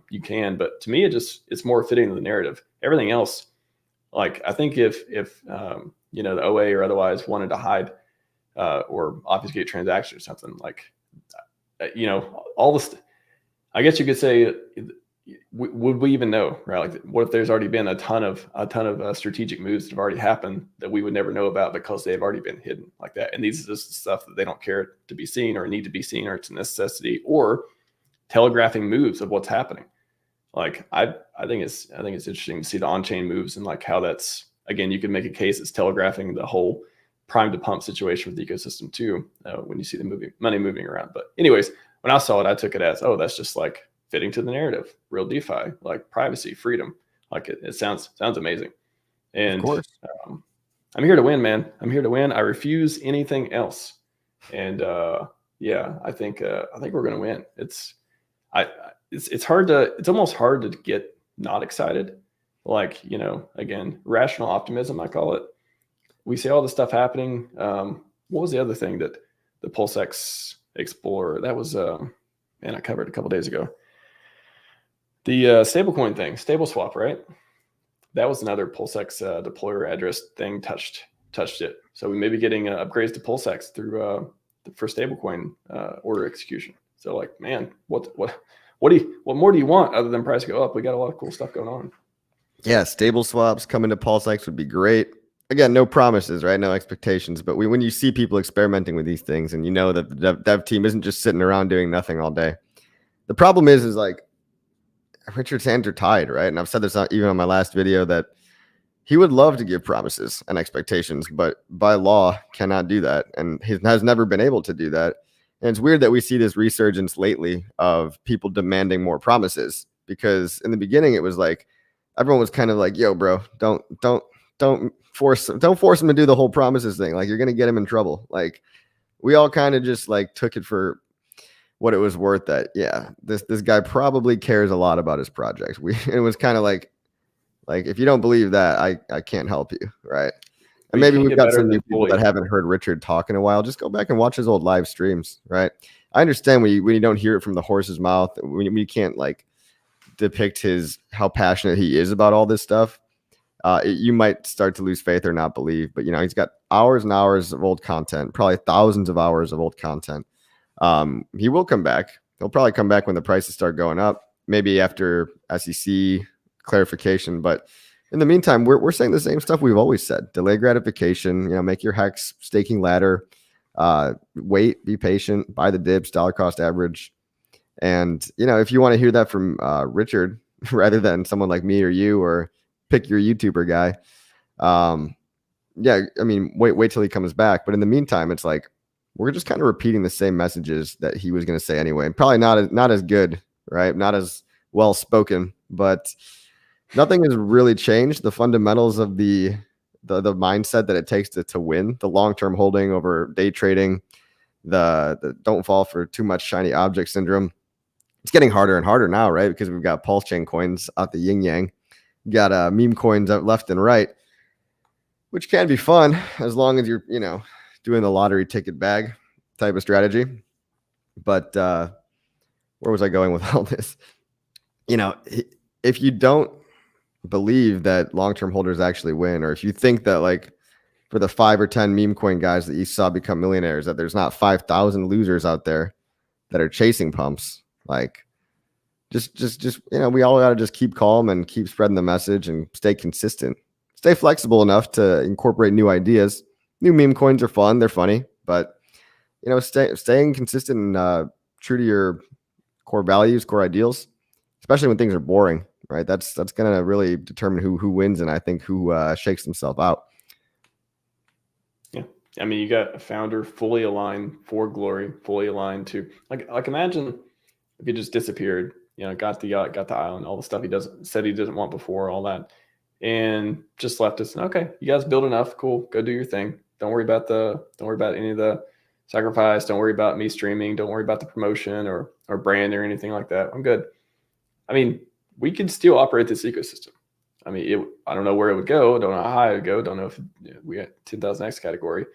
you can. But to me, it's more fitting to the narrative. Everything else, like I think if the OA or otherwise wanted to hide or obfuscate transactions or something like, all this, I guess you could say, would we even know, right? Like, what if there's already been a ton of strategic moves that have already happened that we would never know about because they've already been hidden like that? And these is just stuff that they don't care to be seen or need to be seen, or it's a necessity, or telegraphing moves of what's happening. Like I think it's interesting to see the on-chain moves and like how that's, again, you can make a case it's telegraphing the whole prime to pump situation with the ecosystem too, when you see the money moving around. But anyways, when I saw it, I took it as, oh, that's just like fitting to the narrative, real DeFi, like privacy, freedom. Like it sounds amazing. And of course. I'm here to win, man. I'm here to win. I refuse anything else. And I think we're going to win. It's almost hard to get not excited. Like, again, rational optimism, I call it. We see all this stuff happening. What was the other thing that the PulseX Explorer, that was, I covered a couple days ago. The stablecoin thing, stable swap, right? That was another PulseX deployer address thing touched it. So we may be getting upgrades to PulseX through for stablecoin order execution. So like, man, what more do you want other than price go up? We got a lot of cool stuff going on. Yeah, stable swaps coming to PulseX would be great. Again, no promises, right? No expectations. But when you see people experimenting with these things, and that the dev team isn't just sitting around doing nothing all day. The problem is like Richard's hands are tied, right? And I've said this even on my last video that he would love to give promises and expectations, but by law cannot do that, and he has never been able to do that. And it's weird that we see this resurgence lately of people demanding more promises, because in the beginning it was like everyone was kind of like, "Yo, bro, don't force him to do the whole promises thing. Like you're gonna get him in trouble." Like we all kind of just like took it for what it was worth. That this guy probably cares a lot about his project. It was kind of like if you don't believe that, I can't help you, right? And maybe we've got some new people that haven't heard Richard talk in a while. Just go back and watch his old live streams, right? I understand when you don't hear it from the horse's mouth, when you can't like depict how passionate he is about all this stuff. You might start to lose faith or not believe, but he's got hours and hours of old content, probably thousands of hours of old content. He will come back. He'll probably come back when the prices start going up, maybe after SEC clarification. But in the meantime, we're saying the same stuff we've always said: delay gratification. Make your HEX staking ladder. Wait, be patient, buy the dips, dollar cost average. And if you want to hear that from Richard rather than someone like me or you or pick your YouTuber guy. Yeah, I mean, wait till he comes back. But in the meantime, it's like we're just kind of repeating the same messages that he was going to say anyway, and probably not as good, right? Not as well spoken, but nothing has really changed. The fundamentals of the mindset that it takes to win, the long-term holding over day trading, the don't fall for too much shiny object syndrome. It's getting harder and harder now, right? Because we've got PulseChain coins out the yin yang, got meme coins out left and right, which can be fun as long as you're, doing the lottery ticket bag type of strategy. But where was I going with all this? If you don't believe that long-term holders actually win, or if you think that like for the 5 or 10 meme coin guys that you saw become millionaires, that there's not 5,000 losers out there that are chasing pumps, like just we all got to just keep calm and keep spreading the message and stay consistent, stay flexible enough to incorporate new ideas. New meme coins are fun, they're funny, but staying consistent and true to your core values, core ideals, especially when things are boring, right? That's going to really determine who wins, and I think who shakes himself out. Yeah, I mean, you got a founder fully aligned for glory, fully aligned to like imagine if he just disappeared, got the yacht, got the island, all the stuff he said he doesn't want before, all that, and just left us. Okay, you guys build enough, cool, go do your thing. Don't worry about any of the sacrifice. Don't worry about me streaming. Don't worry about the promotion or brand or anything like that. I'm good. I mean, we could still operate this ecosystem. I mean, I don't know where it would go. Don't know how it would go. Don't know if we got 10,000X category.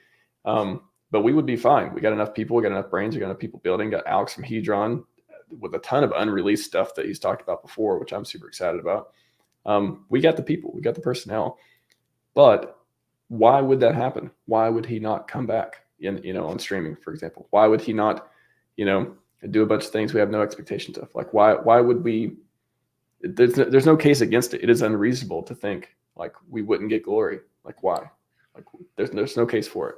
But we would be fine. We got enough people. We got enough brains. We got enough people building. Got Alex from Hedron with a ton of unreleased stuff that he's talked about before, which I'm super excited about. We got the people. We got the personnel. But why would that happen? Why would he not come back on streaming, for example? Why would he not, do a bunch of things we have no expectations of? Like, why would we? There's no case against it. It is unreasonable to think like we wouldn't get glory. Like, why? Like, there's no case for it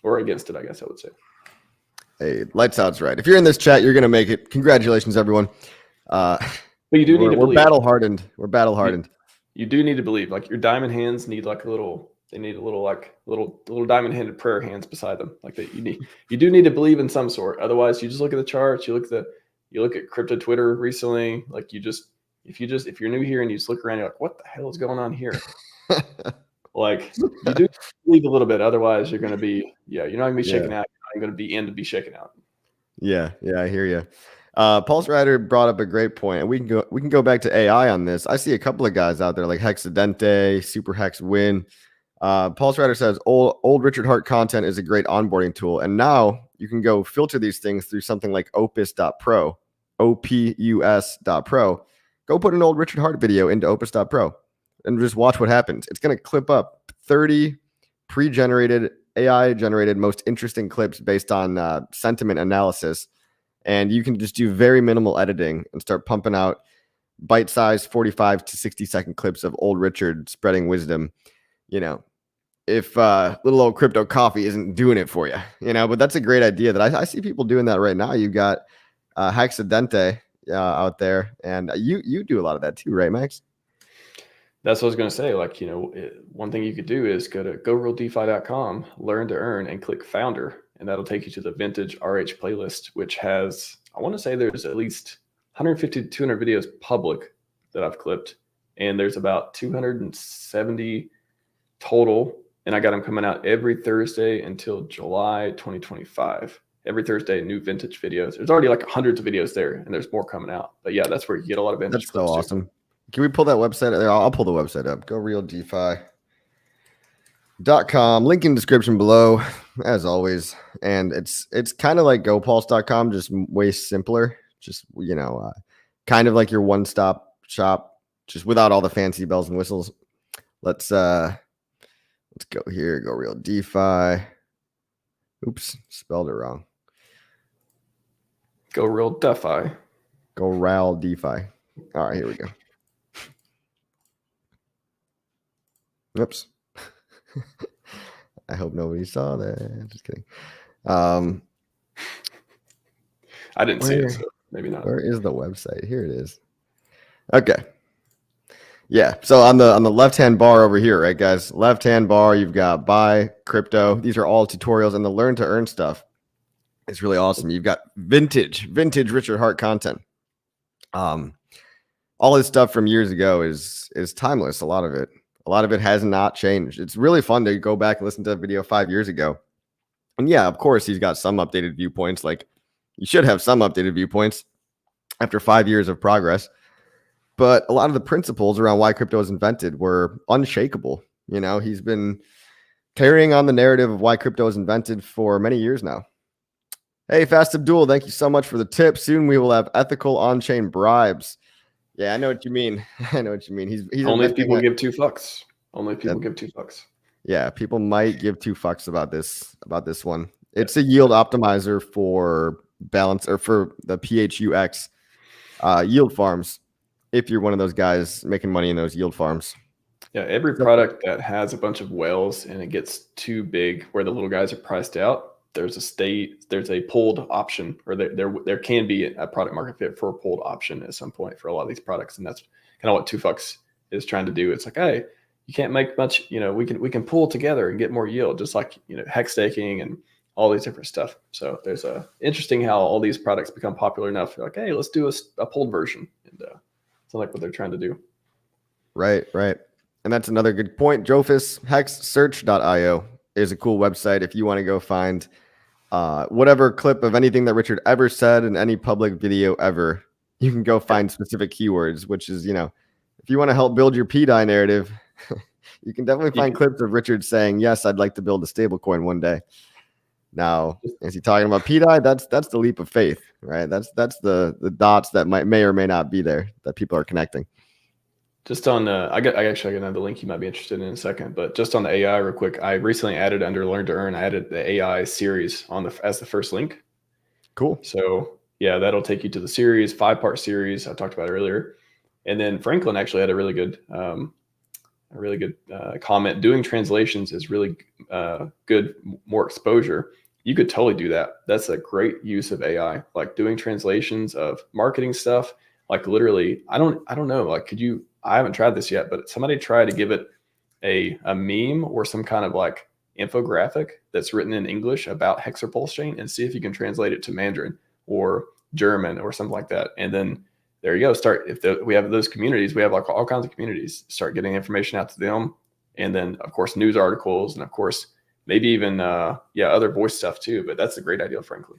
or against it, I guess I would say. Hey, lights out's right. If you're in this chat, you're gonna make it. Congratulations, everyone. But you do need to believe. We're battle hardened. We're battle hardened. You do need to believe. Like your diamond hands need like a little. They need a little diamond-handed prayer hands beside them. Like that, you do need to believe in some sort. Otherwise, you just look at the charts. You look at crypto Twitter recently. Like if you're new here and you just look around, you're like, what the hell is going on here? Like you do believe a little bit. Otherwise, you're gonna be you're not gonna be shaken out. You're not gonna be in to be shaken out. Yeah, I hear you. Pulse Rider brought up a great point, and we can go back to AI on this. I see a couple of guys out there like Hexadente, Super Hex Win. Pulse Rider says old Richard Hart content is a great onboarding tool, and now you can go filter these things through something like opus.pro, opus.pro. Go put an old Richard Hart video into opus.pro and just watch what happens. It's going to clip up 30 pre-generated AI-generated most interesting clips based on sentiment analysis, and you can just do very minimal editing and start pumping out bite-sized 45 to 60-second clips of old Richard spreading wisdom. If little old crypto coffee isn't doing it for you, but that's a great idea that I see people doing that right now. You've got Hexadente out there, and you do a lot of that too, right, Max? That's what I was going to say. Like, one thing you could do is go to gorealdefi.com, learn to earn, and click founder, and that'll take you to the vintage RH playlist, which has, I want to say there's at least 150 to 200 videos public that I've clipped, and there's about 270 total, and I got them coming out every Thursday until July 2025. Every Thursday, new vintage videos. There's already like hundreds of videos there, and there's more coming out. But yeah, that's where you get a lot of vintage. That's so awesome. Too. Can we pull that website there? I'll pull the website up. GoRealDeFi.com. Link in description below, as always. And it's kind of like GoPulse.com, just way simpler. Just kind of like your one-stop shop, just without all the fancy bells and whistles. Let's go here. Go Real DeFi. Oops, spelled it wrong. Go Real DeFi. Go Real DeFi. All right, here we go. Oops. I hope nobody saw that. Just kidding. I didn't see it, so maybe not. Where is the website? Here it is. Okay. Yeah. So on the left-hand bar over here, right, guys? Left-hand bar, you've got buy crypto. These are all tutorials, and the learn to earn stuff is really awesome. You've got vintage Richard Hart content. All this stuff from years ago is timeless. A lot of it has not changed. It's really fun to go back and listen to a video 5 years ago. And yeah, of course, he's got some updated viewpoints. Like you should have some updated viewpoints after 5 years of progress. But a lot of the principles around why crypto was invented were unshakable. You know, he's been carrying on the narrative of why crypto was invented for many years now. Hey, Fast Abdul, thank you so much for the tip. Soon we will have ethical on-chain bribes. Yeah, I know what you mean. I know what you mean. He's Only if people give 2 fucks. Only if people give 2 fucks. Yeah, people might give 2 fucks about this one. It's a yield optimizer for balance or for the PHUX yield farms. If you're one of those guys making money in those yield farms. Yeah, every product that has a bunch of whales and it gets too big where the little guys are priced out, there's a pulled option, or there can be a product market fit for a pulled option at some point for a lot of these products. And that's kind of what 2 fucks is trying to do. It's like, hey, you can't make much, we can pull together and get more yield, just like, hex staking and all these different stuff. So there's interesting how all these products become popular enough. You're like, hey, let's do a pulled version. And it's like what they're trying to do. Right. And that's another good point. Jofus, hexsearch.io is a cool website if you want to go find whatever clip of anything that Richard ever said in any public video ever. You can go find specific keywords, which is, if you want to help build your PDI narrative, you can definitely find clips of Richard saying, yes, I'd like to build a stable coin one day. Now, is he talking about PDI? That's the leap of faith, right? That's the dots that may or may not be there that people are connecting. Just on, I actually got another link you might be interested in a second, but just on the AI real quick, I recently added under Learn to Earn, I added the AI series as the first link. Cool. So yeah, that'll take you to the series, 5-part series I talked about earlier. And then Franklin actually had a really good comment. Doing translations is really good, more exposure. You could totally do that. That's a great use of AI, like doing translations of marketing stuff. Like literally, I don't know. Like, I haven't tried this yet, but somebody try to give it a meme or some kind of like infographic that's written in English about HEX or PulseChain and see if you can translate it to Mandarin or German or something like that. And then there you go. We have those communities, we have like all kinds of communities, start getting information out to them. And then of course, news articles, and of course, maybe even, other voice stuff too, but that's a great idea, frankly.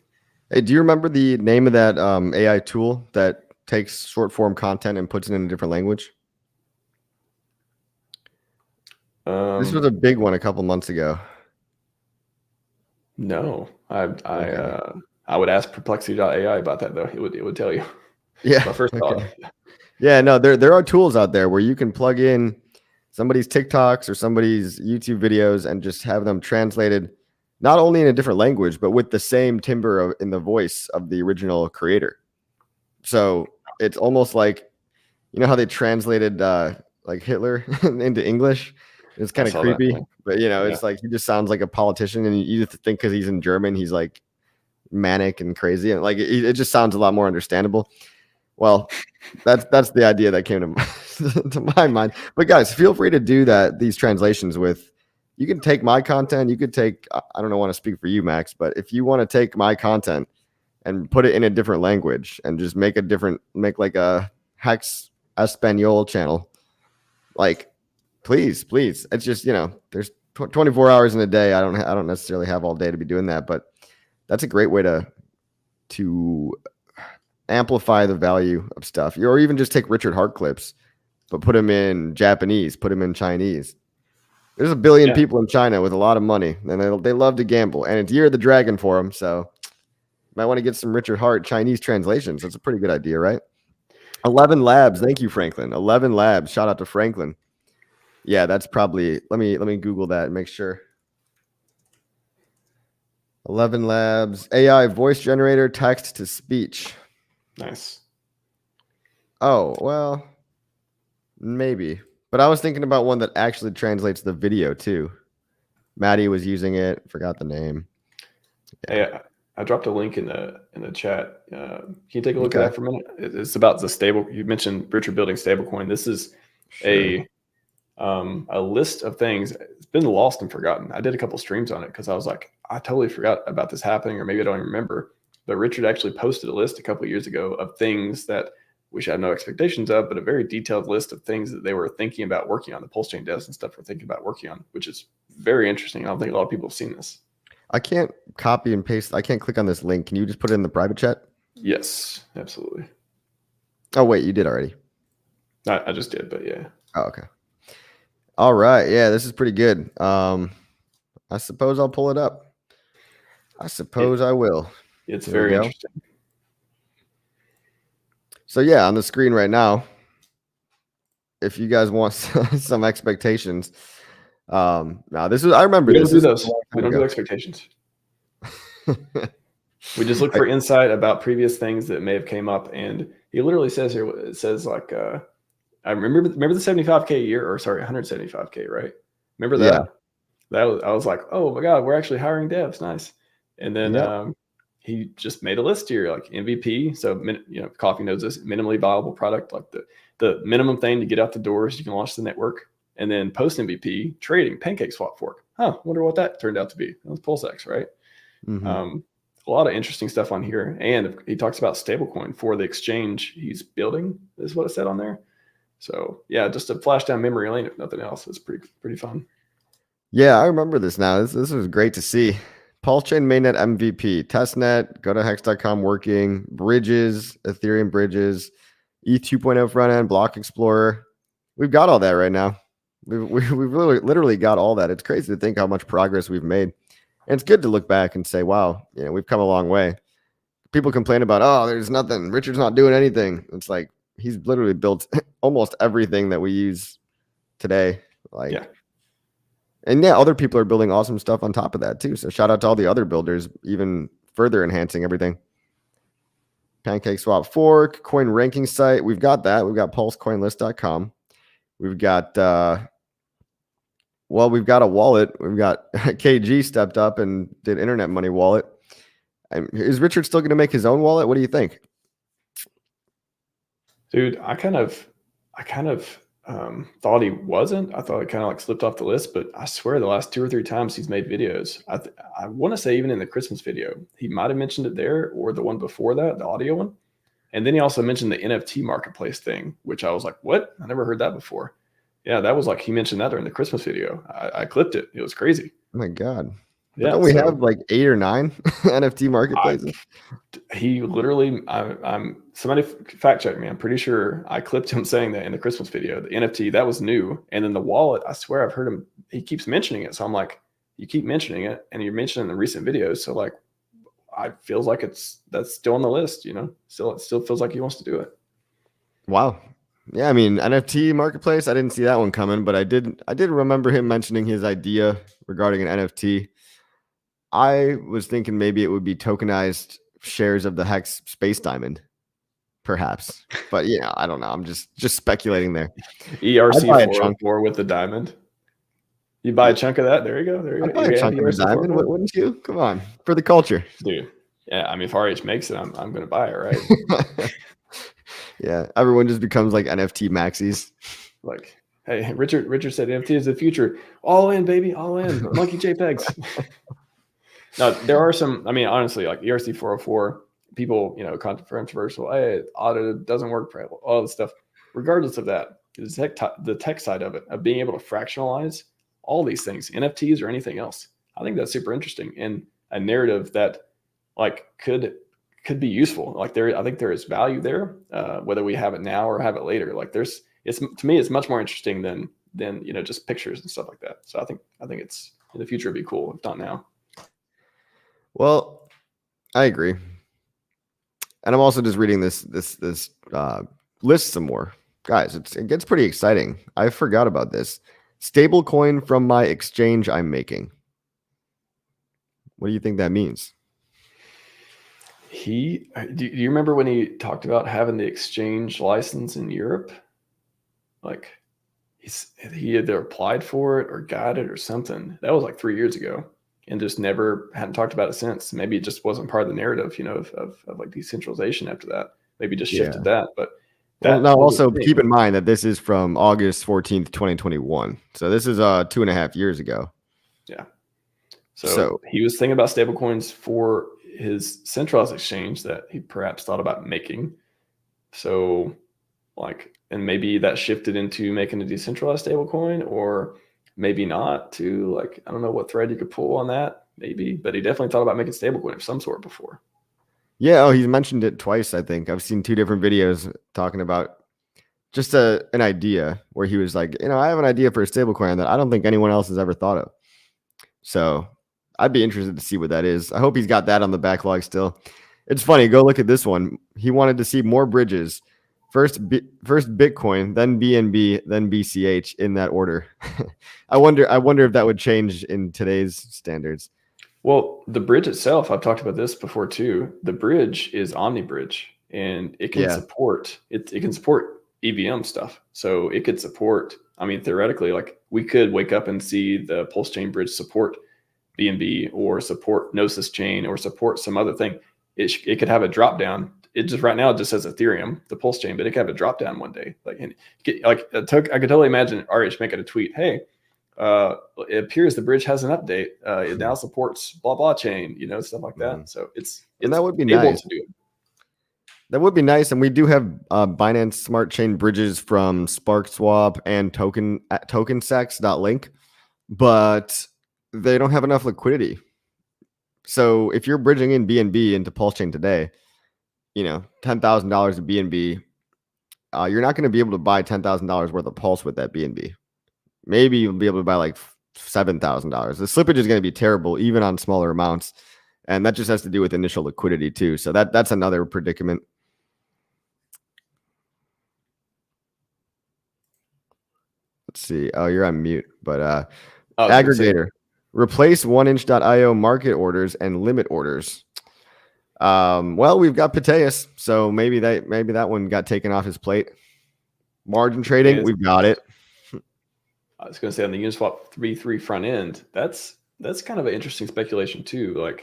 Hey, do you remember the name of that AI tool that takes short form content and puts it in a different language? This was a big one a couple months ago. No, I would ask perplexity.ai about that though. It would tell you. Yeah. My first thought. Yeah, no, there are tools out there where you can plug in somebody's TikToks or somebody's YouTube videos and just have them translated not only in a different language, but with the same timbre in the voice of the original creator. So it's almost like, how they translated like Hitler into English. It's kind of creepy, but it's like he just sounds like a politician, and you just think because he's in German, he's like manic and crazy, and like it just sounds a lot more understandable. Well, that's the idea that came to my mind. But guys, feel free to do these translations with. You can take my content. You could take. I don't want to speak for you, Max, but if you want to take my content and put it in a different language and just make like a Hex Espanol channel, like. Please. It's just, there's 24 hours in a day. I don't necessarily have all day to be doing that, but that's a great way to amplify the value of stuff. Or even just take Richard Hart clips, but put them in Japanese, put them in Chinese. There's a billion people in China with a lot of money, and they love to gamble, and it's Year of the Dragon for them. So you might want to get some Richard Hart Chinese translations. That's a pretty good idea, right? 11 Labs. Thank you, Franklin. 11 Labs. Shout out to Franklin. Yeah, that's probably, let me Google that and make sure. 11 Labs, AI voice generator, text to speech. Nice. Oh, well, maybe. But I was thinking about one that actually translates the video too. Maddie was using it, forgot the name. Yeah. Hey, I dropped a link in the chat. Can you take a look at that for a minute? It's about the stable. You mentioned Richard building stablecoin. This is Sure. a list of things. It's been lost and forgotten. I did a couple streams on it because I was like, I totally forgot about this happening, or maybe I don't even remember. But Richard actually posted a list a couple of years ago of things that we should have no expectations of, but a very detailed list of things that they were thinking about working on. The PulseChain devs and stuff were thinking about working on, which is very interesting. I don't think a lot of people have seen this. I can't copy and paste. I can't click on this link. Can you just put it in the private chat? Yes, absolutely. Oh, wait, you did already. I just did, but yeah. Oh, okay. All right. Yeah, this is pretty good. I suppose I'll pull it up. I suppose I will. It's Here very we go. interesting. So yeah, on the screen right now, if you guys want some expectations, now this is, I remember We this. don't do those. We don't do expectations. We just look for insight about previous things that may have came up. And he literally says here, it says like, I remember the 75K a year, or sorry, 175K, right? Remember that? Yeah. I was like, oh my God, we're actually hiring devs. Nice. And then Yep. he just made a list here, like MVP. So, Coffee knows this, minimally viable product, like the minimum thing to get out the doors, you can launch the network. And then post MVP, trading, pancake swap fork. Wonder what that turned out to be. That was PulseX, right? Mm-hmm. A lot of interesting stuff on here. And he talks about stablecoin for the exchange he's building, is what it said on there. So yeah, just a flash down memory lane, if nothing else. It's pretty fun. Yeah, I remember this now. This was great to see. PulseChain mainnet MVP, testnet, go to hex.com working, bridges, Ethereum bridges, ETH 2.0 front end, block explorer. We've got all that right now. We've literally got all that. It's crazy to think how much progress we've made. And it's good to look back and say, wow, we've come a long way. People complain about, oh, there's nothing. Richard's not doing anything. It's like he's literally built almost everything that we use today. Like, yeah. And yeah, other people are building awesome stuff on top of that too. So shout out to all the other builders, even further enhancing everything. Pancake swap fork, coin ranking site. We've got that. We've got pulsecoinlist.com. We've got, we've got a wallet. We've got KG stepped up and did internet money wallet. Is Richard still going to make his own wallet? What do you think? Dude, I kind of thought he wasn't. I thought it kind of like slipped off the list, but I swear the last 2 or 3 times he's made videos, I want to say even in the Christmas video, he might have mentioned it there, or the one before that, the audio one. And then he also mentioned the NFT marketplace thing, which I was like, what? I never heard that before. Yeah, that was like, he mentioned that during the Christmas video. I clipped it. It was crazy. Oh my God. Yeah, don't we have like 8 or 9 NFT marketplaces? He literally, somebody fact check me. I'm pretty sure I clipped him saying that in the Christmas video. The NFT, that was new. And then the wallet, I swear I've heard him, he keeps mentioning it. So I'm like, you keep mentioning it and you're mentioning the recent videos. So like, I feels like that's still on the list, it still feels like he wants to do it. Wow. Yeah, I mean, NFT marketplace, I didn't see that one coming, but I did remember him mentioning his idea regarding an NFT. I was thinking maybe it would be tokenized shares of the HEX space diamond, perhaps. But I don't know. I'm just speculating there. ERC404 with the diamond. You buy a chunk of that. There you go. I'd buy a chunk of the diamond, wouldn't you? Come on, for the culture, dude. Yeah, I mean, if RH makes it, I'm going to buy it, right? Yeah, everyone just becomes like NFT maxis. Like, hey, Richard said NFT is the future. All in, baby, all in. Monkey JPEGs. Now, there are some, I mean, honestly, like ERC404, people, controversial, hey, audit doesn't work for all this stuff. Regardless of that, the tech side of it, of being able to fractionalize all these things, NFTs or anything else. I think that's super interesting, and a narrative that like could be useful. Like I think there is value there, whether we have it now or have it later. Like to me, it's much more interesting than just pictures and stuff like that. So I think it's in the future, it'd be cool, if not now. Well, I agree. And I'm also just reading this list some more. Guys, it gets pretty exciting. I forgot about this. Stable coin from my exchange I'm making. What do you think that means? Do you remember when he talked about having the exchange license in Europe? Like he either applied for it or got it or something. That was like 3 years ago, and just hadn't talked about it since. Maybe it just wasn't part of the narrative, of like decentralization after that. Maybe just shifted that. But Well, now was a also thing. keep in mind that this is from August 14th, 2021. So this is 2.5 years ago. Yeah. So So he was thinking about stablecoins for his centralized exchange that he perhaps thought about making. So and maybe that shifted into making a decentralized stablecoin, or maybe not, to I don't know what thread you could pull on that, maybe, but he definitely thought about making stablecoin of some sort before. yeah, oh, he's mentioned it twice, I think. I've seen 2 different videos talking about just an idea where he was like, I have an idea for a stablecoin that I don't think anyone else has ever thought of. So I'd be interested to see what that is. I hope he's got that on the backlog still. It's funny. Go look at this one. He wanted to see more bridges. First Bitcoin, then BNB, then BCH in that order. I wonder if that would change in today's standards. Well, the bridge itself, I've talked about this before too. The bridge is OmniBridge, and it can Yeah. support it can support EVM stuff. So it could support, I mean, theoretically, we could wake up and see the PulseChain bridge support BNB, or support Gnosis chain, or support some other thing. It could have a drop down. It just right now it just says Ethereum, the Pulse chain, but it could have a drop down one day. I could totally imagine RH making a tweet, hey, it appears the bridge has an update. It now supports blah blah chain, stuff like that. So it's that would be able nice to do it. That would be nice. And we do have Binance Smart Chain bridges from SparkSwap and tokensex.link, but they don't have enough liquidity. So if you're bridging in BNB into PulseChain today, $10,000 of BNB, you're not going to be able to buy $10,000 worth of Pulse with that BNB. Maybe you'll be able to buy like $7,000. The slippage is going to be terrible, even on smaller amounts. And that just has to do with initial liquidity too. So that's another predicament. Let's see. Oh, you're on mute. But aggregator. Replace 1inch.io market orders and limit orders. Well, we've got Pateus, so maybe that one got taken off his plate. Margin trading, we've got it. I was going to say on the Uniswap v3 front end, that's kind of an interesting speculation too.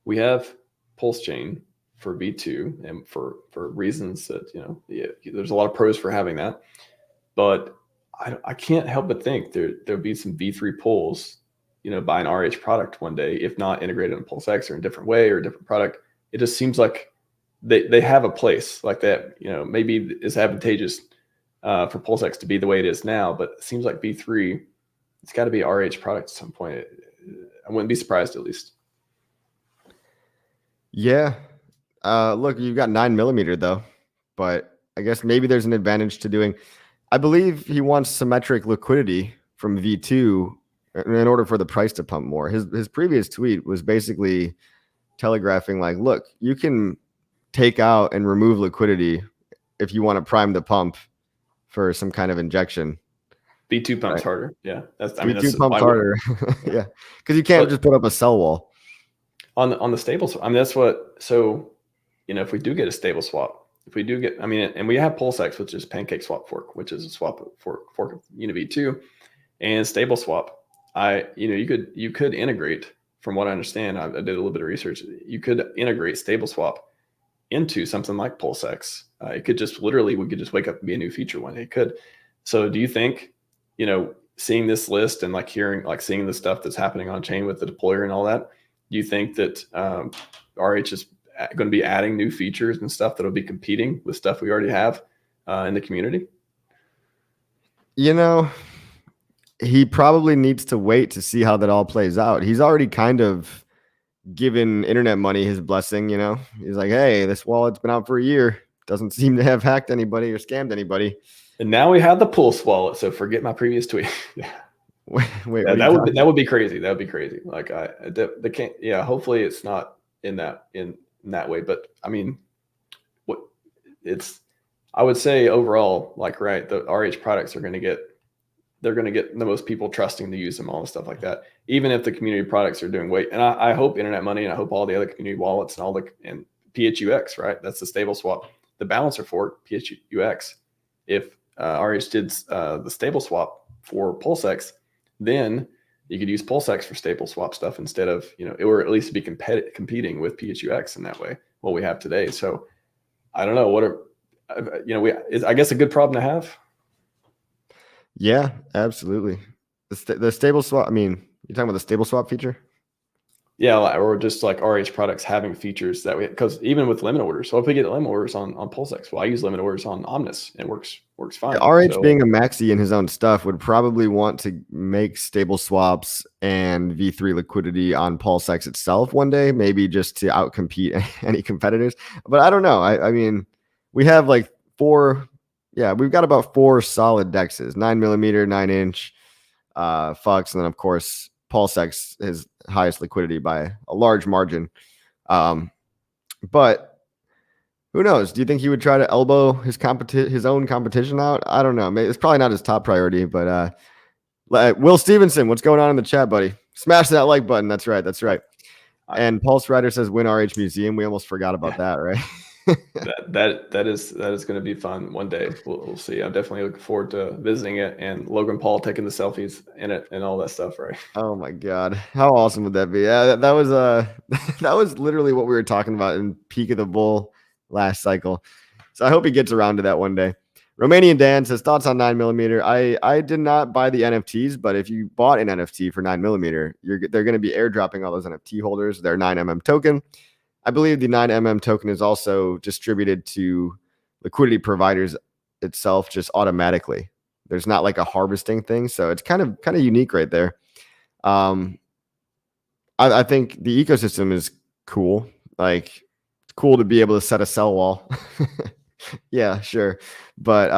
We have PulseChain for V2, and for reasons that there's a lot of pros for having that, but I can't help but think there'll be some V3 pulls, by an RH product one day, if not integrated in PulseX or in a different way or a different product. It just seems like they have a place like that. Maybe it's advantageous for PulseX to be the way it is now, but it seems like V3, it's got to be RH product at some point. I wouldn't be surprised, at least. Yeah. Look, you've got 9mm though, but I guess maybe there's an advantage to doing. I believe he wants symmetric liquidity from V2 in order for the price to pump more. His previous tweet was basically telegraphing look, you can take out and remove liquidity if you want to prime the pump for some kind of injection. V2 pumps harder. Yeah. V2 pumps harder. Yeah. Because you can't just put up a sell wall. On the stable swap. That's what, so, if we do get a stable swap, if we do get, and we have PulseX, which is Pancake Swap Fork, which is a swap fork of UniV2, and stable swap. You could integrate, from what I understand, I did a little bit of research. You could integrate stable swap into something like PulseX. It could just literally, we could just wake up and be a new feature one day. It could. So do you think, seeing this list and seeing the stuff that's happening on chain with the deployer and all that, do you think that RH is going to be adding new features and stuff that'll be competing with stuff we already have in the community? He probably needs to wait to see how that all plays out. He's already kind of given internet money his blessing. He's like, hey, this wallet's been out for a year. Doesn't seem to have hacked anybody or scammed anybody. And now we have the Pulse wallet. So forget my previous tweet. Wait, that would be crazy. That would be crazy. They can't. Yeah, hopefully it's not in that way. But I would say overall, the RH products are going to get the most people trusting to use them, all the stuff like that. Even if the community products are doing weight, and I hope internet money, and I hope all the other community wallets and PHUX, right? That's the stable swap, the balancer fork, PHUX. If RH did the stable swap for PulseX, then you could use PulseX for stable swap stuff instead of, or at least be competing with PHUX in that way, what we have today. So I don't know, I guess a good problem to have. Yeah, absolutely. The stable swap. I mean, you're talking about the stable swap feature? Yeah, or just like RH products having features that because even with limit orders. So if we get limit orders on PulseX, well, I use limit orders on Omnis. It works fine. RH So, being a maxi in his own stuff would probably want to make stable swaps and V3 liquidity on PulseX itself one day, maybe just to outcompete any competitors. But I don't know. I mean, we have like we've got about 4 solid dexes, 9mm, 9-inch, Fux, and then of course PulseX is highest liquidity by a large margin. But who knows? Do you think he would try to elbow his own competition out? I don't know. Maybe it's probably not his top priority, but Will Stevenson, what's going on in the chat, buddy? Smash that like button. That's right. And Pulse Rider says win RH Museum. We almost forgot about that, right? that is going to be fun one day. We'll see. I'm definitely looking forward to visiting it and Logan Paul taking the selfies in it and all that stuff, right? Oh my God, how awesome would that be? Yeah, that was that was literally what we were talking about in peak of the bull last cycle. So I hope he gets around to that one day. Romanian Dan says thoughts on 9mm. I did not buy the NFTs, but if you bought an NFT for 9mm, they're going to be airdropping all those NFT holders their 9mm token. I believe the 9mm token is also distributed to liquidity providers itself just automatically. There's not like a harvesting thing, so it's kind of unique right there. I think the ecosystem is cool. Like, it's cool to be able to set a sell wall. Yeah, sure, but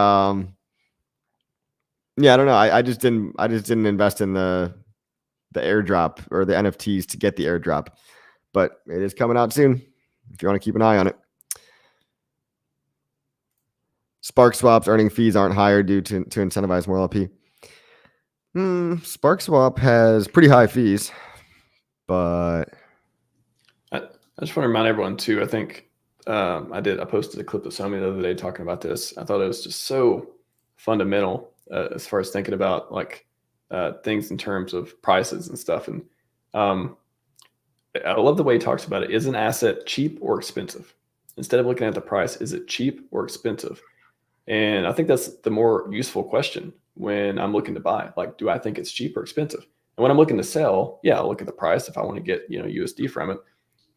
yeah, I don't know. I just didn't invest in the airdrop or the NFTs to get the airdrop. But it is coming out soon if you want to keep an eye on it. Spark swaps earning fees aren't higher due to incentivize more LP. Spark swap has pretty high fees, but I just want to remind everyone too. I think I posted a clip of somebody the other day talking about this. I thought it was just so fundamental as far as thinking about like things in terms of prices and stuff. And I love the way he talks about it. Is an asset cheap or expensive? Instead of looking at the price, is it cheap or expensive? And I think that's the more useful question when I'm looking to buy. Like, do I think it's cheap or expensive? And when I'm looking to sell, yeah, I'll look at the price if I want to get USD from it.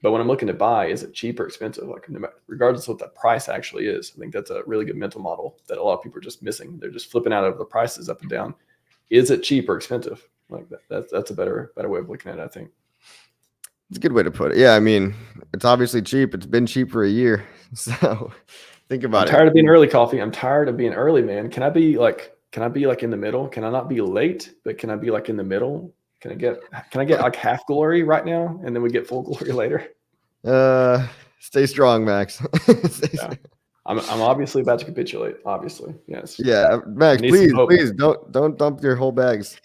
But when I'm looking to buy, is it cheap or expensive? Like, regardless of what the price actually is, I think that's a really good mental model that a lot of people are just missing. They're just flipping out of the prices up and down. Is it cheap or expensive? Like that's a better way of looking at it, I think. It's a good way to put it. Yeah, I mean, it's obviously cheap. It's been cheap for a year. So think about it. I'm tired of being early, Coffee. I'm tired of being early, man. Can I be like in the middle? Can I not be late, but can I be like in the middle? Can I get like half glory right now and then we get full glory later? Stay strong, Max. Yeah. I'm obviously about to capitulate. Obviously, yes. Yeah, Max, please don't dump your whole bags.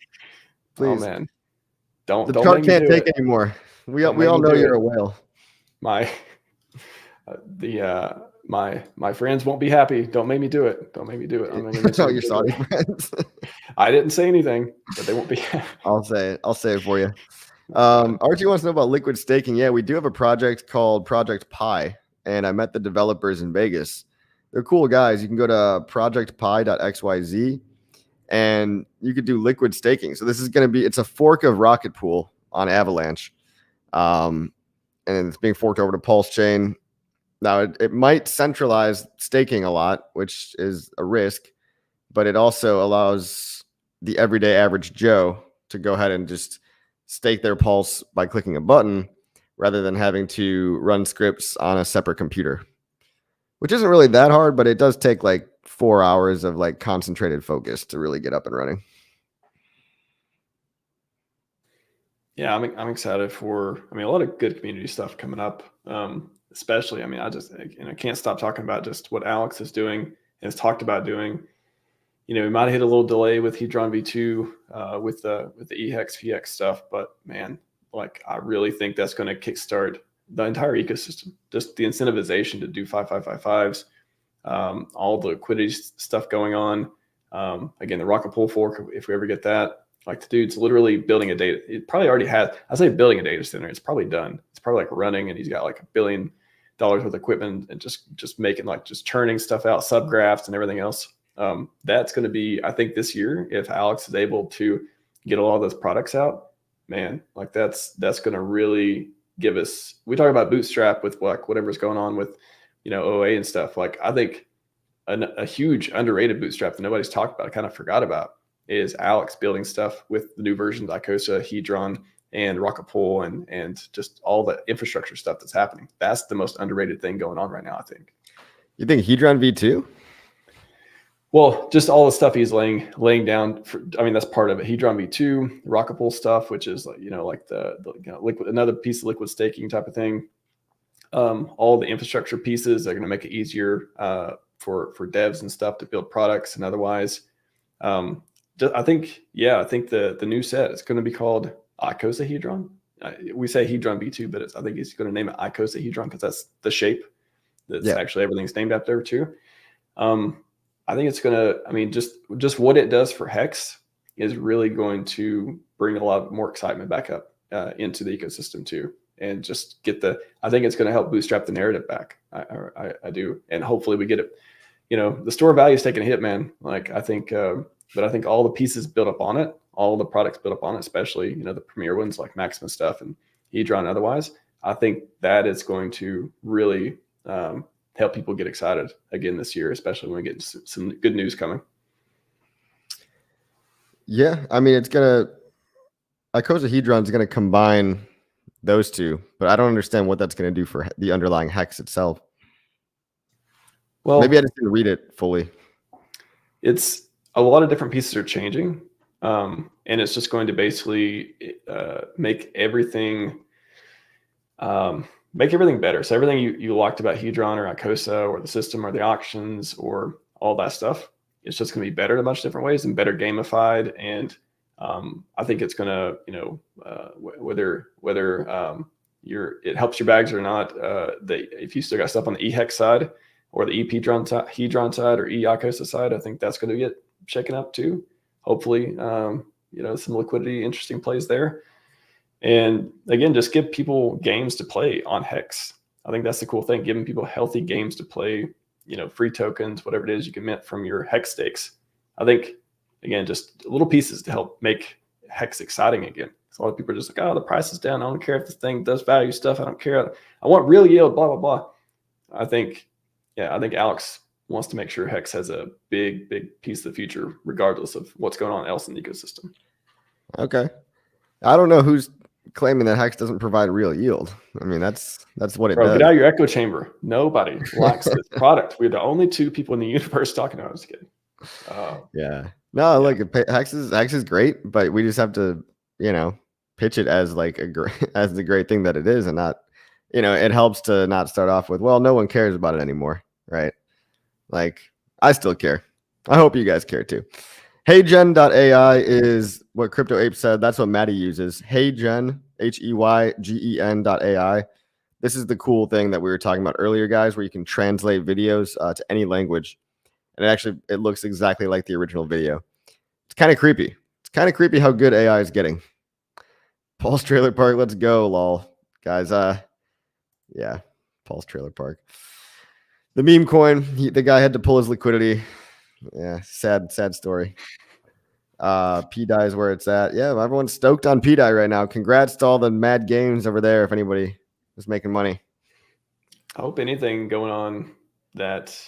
Please. Oh man. The chart can't take anymore. We all know you're a whale. My friends won't be happy. Don't make me do it. Don't make me do it. I'm gonna tell your Saudi friends. I didn't say anything, but they won't be happy. I'll say it for you. Archie wants to know about liquid staking. Yeah, we do have a project called Project Pi, and I met the developers in Vegas. They're cool guys. You can go to projectpi.xyz and you could do liquid staking. So this is going to be, it's a fork of Rocket Pool on Avalanche. And it's being forked over to PulseChain. Now it might centralize staking a lot, which is a risk, but it also allows the everyday average Joe to go ahead and just stake their pulse by clicking a button rather than having to run scripts on a separate computer, which isn't really that hard, but it does take like 4 hours of like concentrated focus to really get up and running. Yeah, I'm excited for, a lot of good community stuff coming up. Especially, I can't stop talking about just what Alex is doing and has talked about doing. We might have hit a little delay with Hedron V2 with the HEX PX stuff, but man, like I really think that's going to kickstart the entire ecosystem. Just the incentivization to do 5555s, all the liquidity stuff going on. Again, the Rocket Pool fork, if we ever get that, like the dude's literally building a data. It probably already has. I say building a data center. It's probably done. It's probably like running, and he's got like $1 billion worth of equipment and just making like just churning stuff out, subgraphs and everything else. That's going to be, I think this year, if Alex is able to get a lot of those products out, man, like that's going to really give us, we talk about Bootstrap with like whatever's going on with, OA and stuff. Like I think a huge underrated Bootstrap that nobody's talked about, I kind of forgot about, is Alex building stuff with the new versions, Icosa, Hedron, and Rocket Pool, and just all the infrastructure stuff that's happening. That's the most underrated thing going on right now, I think. You think Hedron V2? Well, just all the stuff he's laying down. That's part of it. Hedron V2, Rocket Pool stuff, which is like the liquid, another piece of liquid staking type of thing. All the infrastructure pieces are going to make it easier for devs and stuff to build products and otherwise. I think the new set is going to be called Icosa Hedron. We say Hedron V2, but I think he's going to name it Icosa Hedron because that's the shape. That's actually everything's named after too. I think it's going to, just what it does for HEX is really going to bring a lot more excitement back up into the ecosystem too. And just I think it's going to help bootstrap the narrative back. I do. And hopefully we get it, the store value is taking a hit, man. Like I think, but I think all the pieces built up on it, all the products built up on it, especially, the premier ones like Maxima stuff and Hedron and otherwise, I think that is going to really help people get excited again this year, especially when we get some good news coming. Yeah. Icosa Hedron is going to combine those two, but I don't understand what that's going to do for the underlying HEX itself. Well, maybe I just didn't read it fully. It's a lot of different pieces are changing. And it's just going to basically make everything better. So everything you liked about Hedron or Icosa or the system or the auctions or all that stuff, it's just going to be better in a bunch of different ways and better gamified. And I think it's going to, whether it helps your bags or not, if you still got stuff on the HEX side or the Hedron side or Icosa side, I think that's going to get shaken up too. Hopefully, some liquidity, interesting plays there. And again, just give people games to play on HEX. I think that's the cool thing, giving people healthy games to play, free tokens, whatever it is you can mint from your HEX stakes. I think, again, just little pieces to help make HEX exciting again. So a lot of people are just like, oh, the price is down. I don't care if this thing does value stuff. I don't care. I want real yield, blah, blah, blah. I think Alex wants to make sure HEX has a big, big piece of the future, regardless of what's going on else in the ecosystem. Okay. I don't know who's claiming that HEX doesn't provide real yield. That's what it does. Get out of your echo chamber. Nobody likes this product. We're the only two people in the universe talking about it. I was kidding. Yeah. No, like HEX is great, but we just have to, pitch it as like as the great thing that it is, and not, it helps to not start off with, well, no one cares about it anymore, right? Like I still care. I hope you guys care too. HeyGen.ai is what Crypto Ape said. That's what Maddie uses. HeyGen, HEYGEN.ai. This is the cool thing that we were talking about earlier, guys, where you can translate videos to any language. And it looks exactly like the original video. It's kind of creepy. It's kind of creepy how good AI is getting. Pulse Trailer Park, let's go, lol. Guys, yeah, Pulse Trailer Park. The meme coin, the guy had to pull his liquidity. Yeah, sad story. PDI is where it's at. Yeah, everyone's stoked on PDI right now. Congrats to all the mad games over there if anybody is making money. I hope anything going on that,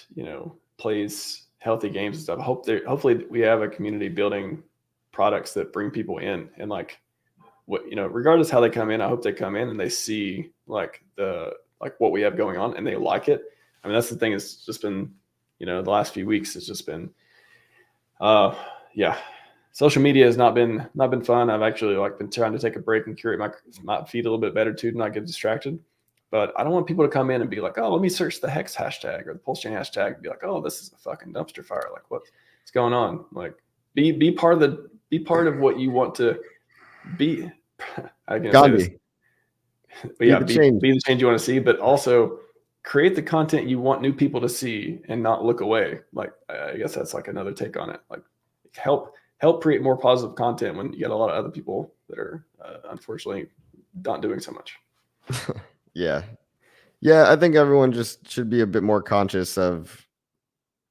plays healthy games and stuff. Hopefully we have a community building products that bring people in, and like what, regardless how they come in, I hope they come in and they see like what we have going on and they like it. That's the thing. It's just been, the last few weeks, it's just been, social media has not been fun. I've actually been trying to take a break and curate my feed a little bit better too, to not get distracted. But I don't want people to come in and be like, oh, let me search the HEX hashtag or the PulseChain hashtag and be like, oh, this is a fucking dumpster fire. Like what's going on? Like be part of what you want to be. I can say this. But yeah, be the change you want to see, but also create the content you want new people to see and not look away. Like, I guess that's like another take on it. Like help create more positive content when you got a lot of other people that are unfortunately not doing so much. Yeah. Yeah, I think everyone just should be a bit more conscious of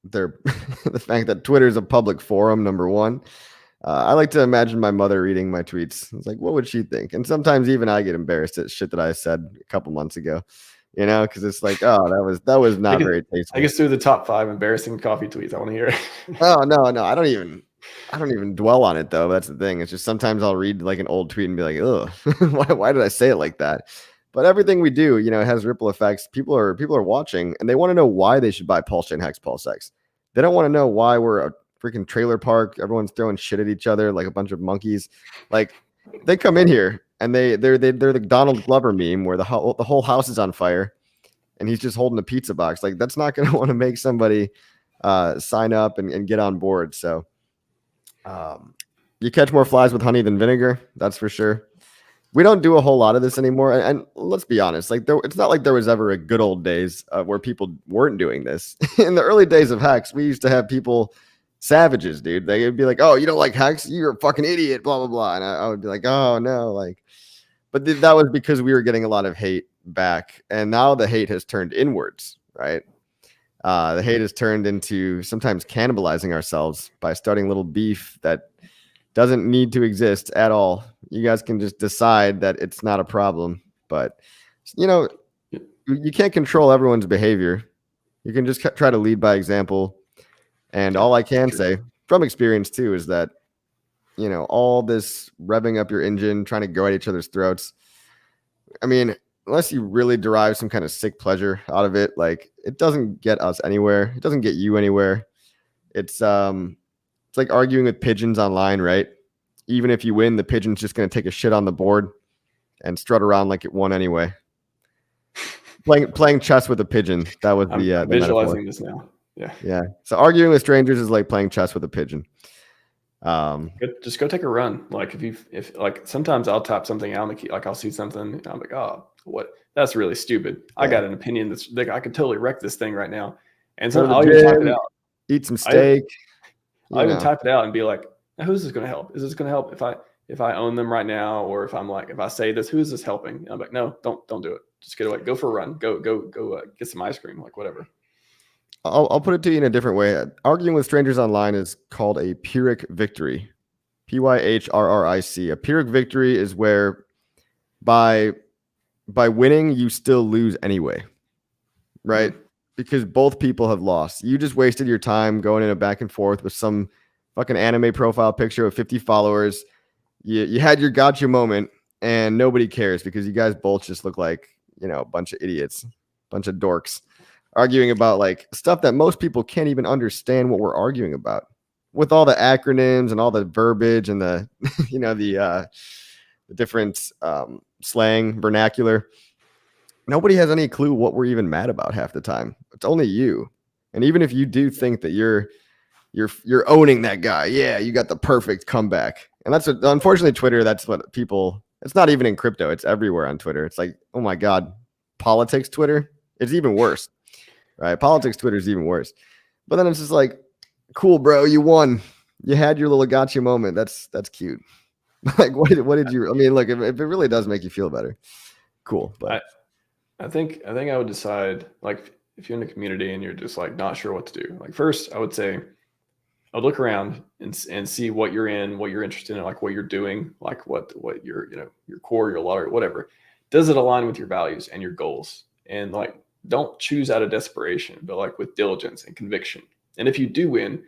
their the fact that Twitter is a public forum, number one. I like to imagine my mother reading my tweets. It's like, what would she think? And sometimes even I get embarrassed at shit that I said a couple months ago, because it's like, oh, that was not very Take tasteful. us through the top 5 embarrassing coffee tweets. I want to hear it. Oh no, I don't even dwell on it though. That's the thing. It's just sometimes I'll read like an old tweet and be like, ugh, why did I say it like that? But everything we do, it has ripple effects. People are watching and they want to know why they should buy PulseChain, HEX, PulseX. They don't want to know why we're a freaking trailer park. Everyone's throwing shit at each other like a bunch of monkeys. Like they come in here and they're the Donald Glover meme where the whole house is on fire and he's just holding a pizza box. Like that's not going to want to make somebody sign up and get on board. So you catch more flies with honey than vinegar. That's for sure. We don't do a whole lot of this anymore. And let's be honest, like it's not like there was ever a good old days where people weren't doing this. In the early days of HEX, we used to have people savages, dude. They'd be like, oh, you don't like HEX? You're a fucking idiot, blah, blah, blah. And I would be like, oh, no. But that was because we were getting a lot of hate back. And now the hate has turned inwards, right? The hate has turned into sometimes cannibalizing ourselves by starting little beef that doesn't need to exist at all. You guys can just decide that it's not a problem, but you can't control everyone's behavior. You can just try to lead by example. And all I can say from experience too is that, all this revving up your engine, trying to go at each other's throats. I mean, unless you really derive some kind of sick pleasure out of it, like it doesn't get us anywhere. It doesn't get you anywhere. It's like arguing with pigeons online, right? Even if you win, the pigeon's just going to take a shit on the board and strut around like it won anyway. Playing chess with a pigeon. That was I'm the visualizing metaphor. this now. Yeah. Yeah. So arguing with strangers is like playing chess with a pigeon. Just go take a run. Like if like sometimes I'll type something out on the key, like I'll see something and I'm like, oh, what? That's really stupid. Yeah. I got an opinion that's like I could totally wreck this thing right now. And so I'll even type it out. Eat some steak. I even type it out and be like, who's this going to help? Is this going to help if I own them right now? Or if I say this, who is this helping? And I'm like, no, don't do it. Just get away. Go for a run. Go get some ice cream, like whatever. I'll put it to you in a different way. Arguing with strangers online is called a Pyrrhic victory. Pyrrric. A Pyrrhic victory is where by winning, you still lose anyway, right? Mm-hmm. Because both people have lost. You just wasted your time going in a back and forth with some fucking anime profile picture of 50 followers. You had your gotcha moment and nobody cares because you guys both just look like, a bunch of idiots, bunch of dorks. Arguing about like stuff that most people can't even understand what we're arguing about with all the acronyms and all the verbiage and the, the different slang vernacular. Nobody has any clue what we're even mad about half the time. It's only you. And even if you do think that you're owning that guy, yeah, you got the perfect comeback. And that's what, unfortunately, Twitter, that's what people, it's not even in crypto. It's everywhere on Twitter. It's like, oh my God, politics Twitter, it's even worse. Right? Politics Twitter is even worse. But then it's just like, cool, bro, you won. You had your little gotcha moment. That's cute. Like, what did you? I mean, look, if it really does make you feel better, cool. But I think I would decide, like, if you're in a community and you're just like not sure what to do. Like, first, I would say, I'd look around and see what you're in, what you're interested in, like what you're doing, like what your your core, your lottery, whatever. Does it align with your values and your goals? And like, don't choose out of desperation, but like with diligence and conviction. And if you do win,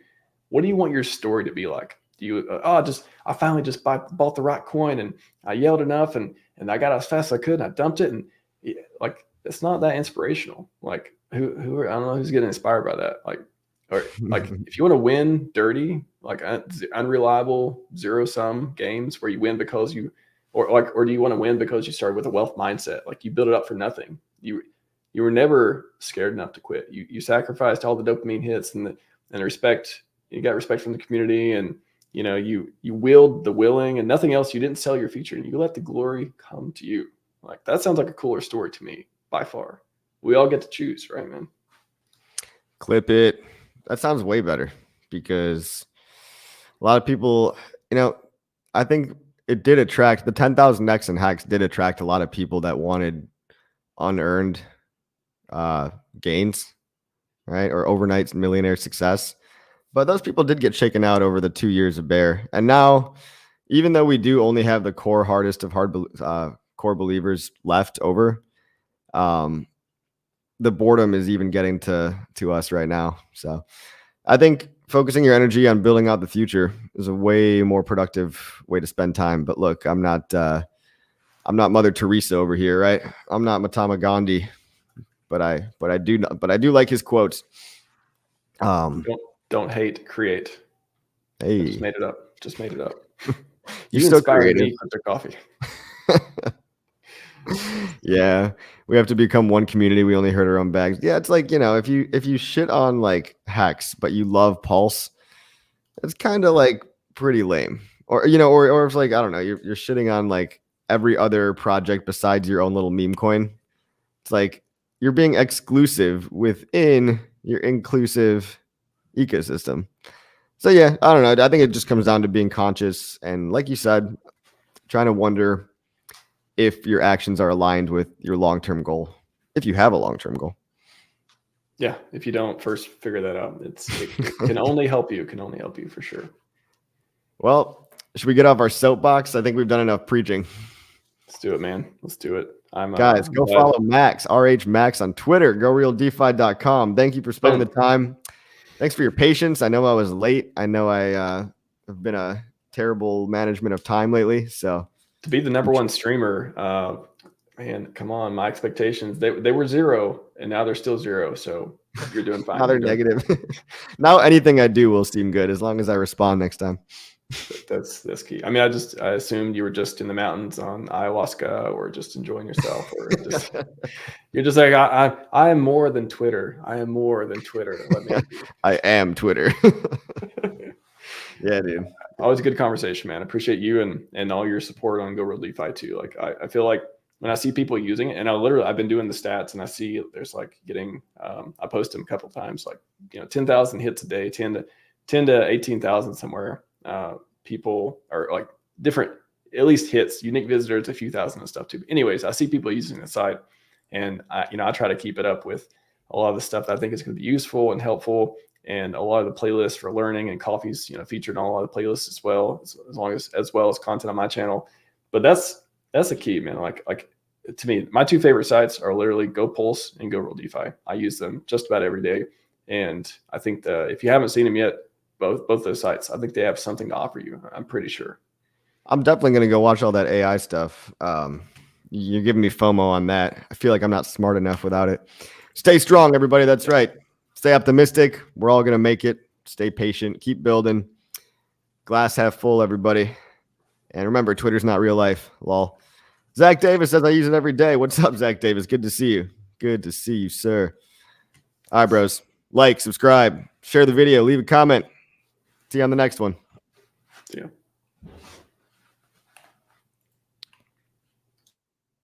what do you want your story to be like? Do you, I finally just bought the right coin and I yelled enough and I got as fast as I could and I dumped it. And like, it's not that inspirational. Like who I don't know who's getting inspired by that. Like, or like if you want to win dirty, like unreliable zero sum games where you win because or do you want to win because you started with a wealth mindset? Like you build it up for nothing. You were never scared enough to quit. You sacrificed all the dopamine hits and respect. You got respect from the community, and you willed the willing and nothing else. You didn't sell your future, and you let the glory come to you. Like that sounds like a cooler story to me by far. We all get to choose, right, man? Clip it. That sounds way better because a lot of people, I think it did attract the 10,000X and HEX did attract a lot of people that wanted unearned gains, right? Or overnight millionaire success. But those people did get shaken out over the 2 years of bear. And now, even though we do only have the core hardest of core believers left over, the boredom is even getting to us right now. So I think focusing your energy on building out the future is a way more productive way to spend time. But look, I'm not Mother Teresa over here, right? I'm not Mahatma Gandhi, but I do like his quotes. Don't hate, create. Hey, I just made it up. You're You so inspired creative. me, Crypto Coffee. Yeah, we have to become one community. We only hurt our own bags. Yeah, it's like, if you shit on like HEX, but you love Pulse, it's kind of like pretty lame. Or or it's like, I don't know, you're shitting on like every other project besides your own little meme coin. It's like you're being exclusive within your inclusive ecosystem. So yeah, I don't know. I think it just comes down to being conscious and, like you said, trying to wonder if your actions are aligned with your long-term goal, if you have a long-term goal. Yeah, if you don't first figure that out, it can only help you. Can only help you for sure. Well, should we get off our soapbox? I think we've done enough preaching. Let's do it, man. Let's do it. Guys, go follow Max, RHMax on Twitter, gorealdefi.com. Thank you for spending the time. Thanks for your patience. I know I was late. I know I have been a terrible management of time lately. So to be the number one streamer, man, come on. My expectations, they were 0 and now they're still 0. So you're doing fine. Now they're negative. Now anything I do will seem good as long as I respond next time. That's key. I mean, I assumed you were just in the mountains on ayahuasca or just enjoying yourself, or just you're just like, I am more than Twitter. I am more than Twitter. Let me I am Twitter. Yeah, dude. Always a good conversation, man. I appreciate you and all your support on Go Real DeFi too. Like I feel like when I see people using it, and I've been doing the stats, and I see there's like getting I post them a couple of times, like 10,000 hits a day, 10 to 18,000 somewhere. People are like different, at least hits, unique visitors, a few thousand and stuff too. But anyways, I see people using the site, and I try to keep it up with a lot of the stuff that I think is going to be useful and helpful, and a lot of the playlists for learning, and coffee's featured on a lot of the playlists as well, as well as content on my channel. But that's the key, man. Like to me, my two favorite sites are literally Go Pulse and Go Real DeFi. I use them just about every day, and I think if you haven't seen them yet, both those sites, I think they have something to offer you. I'm pretty sure. I'm definitely going to go watch all that AI stuff. You're giving me FOMO on that. I feel like I'm not smart enough without it. Stay strong, everybody. That's right. Stay optimistic. We're all going to make it. Stay patient. Keep building. Glass half full, everybody. And remember, Twitter's not real life. Lol. Zach Davis says I use it every day. What's up, Zach Davis? Good to see you. Good to see you, sir. All right, bros. Like, subscribe, share the video, leave a comment. See you on the next one. See ya.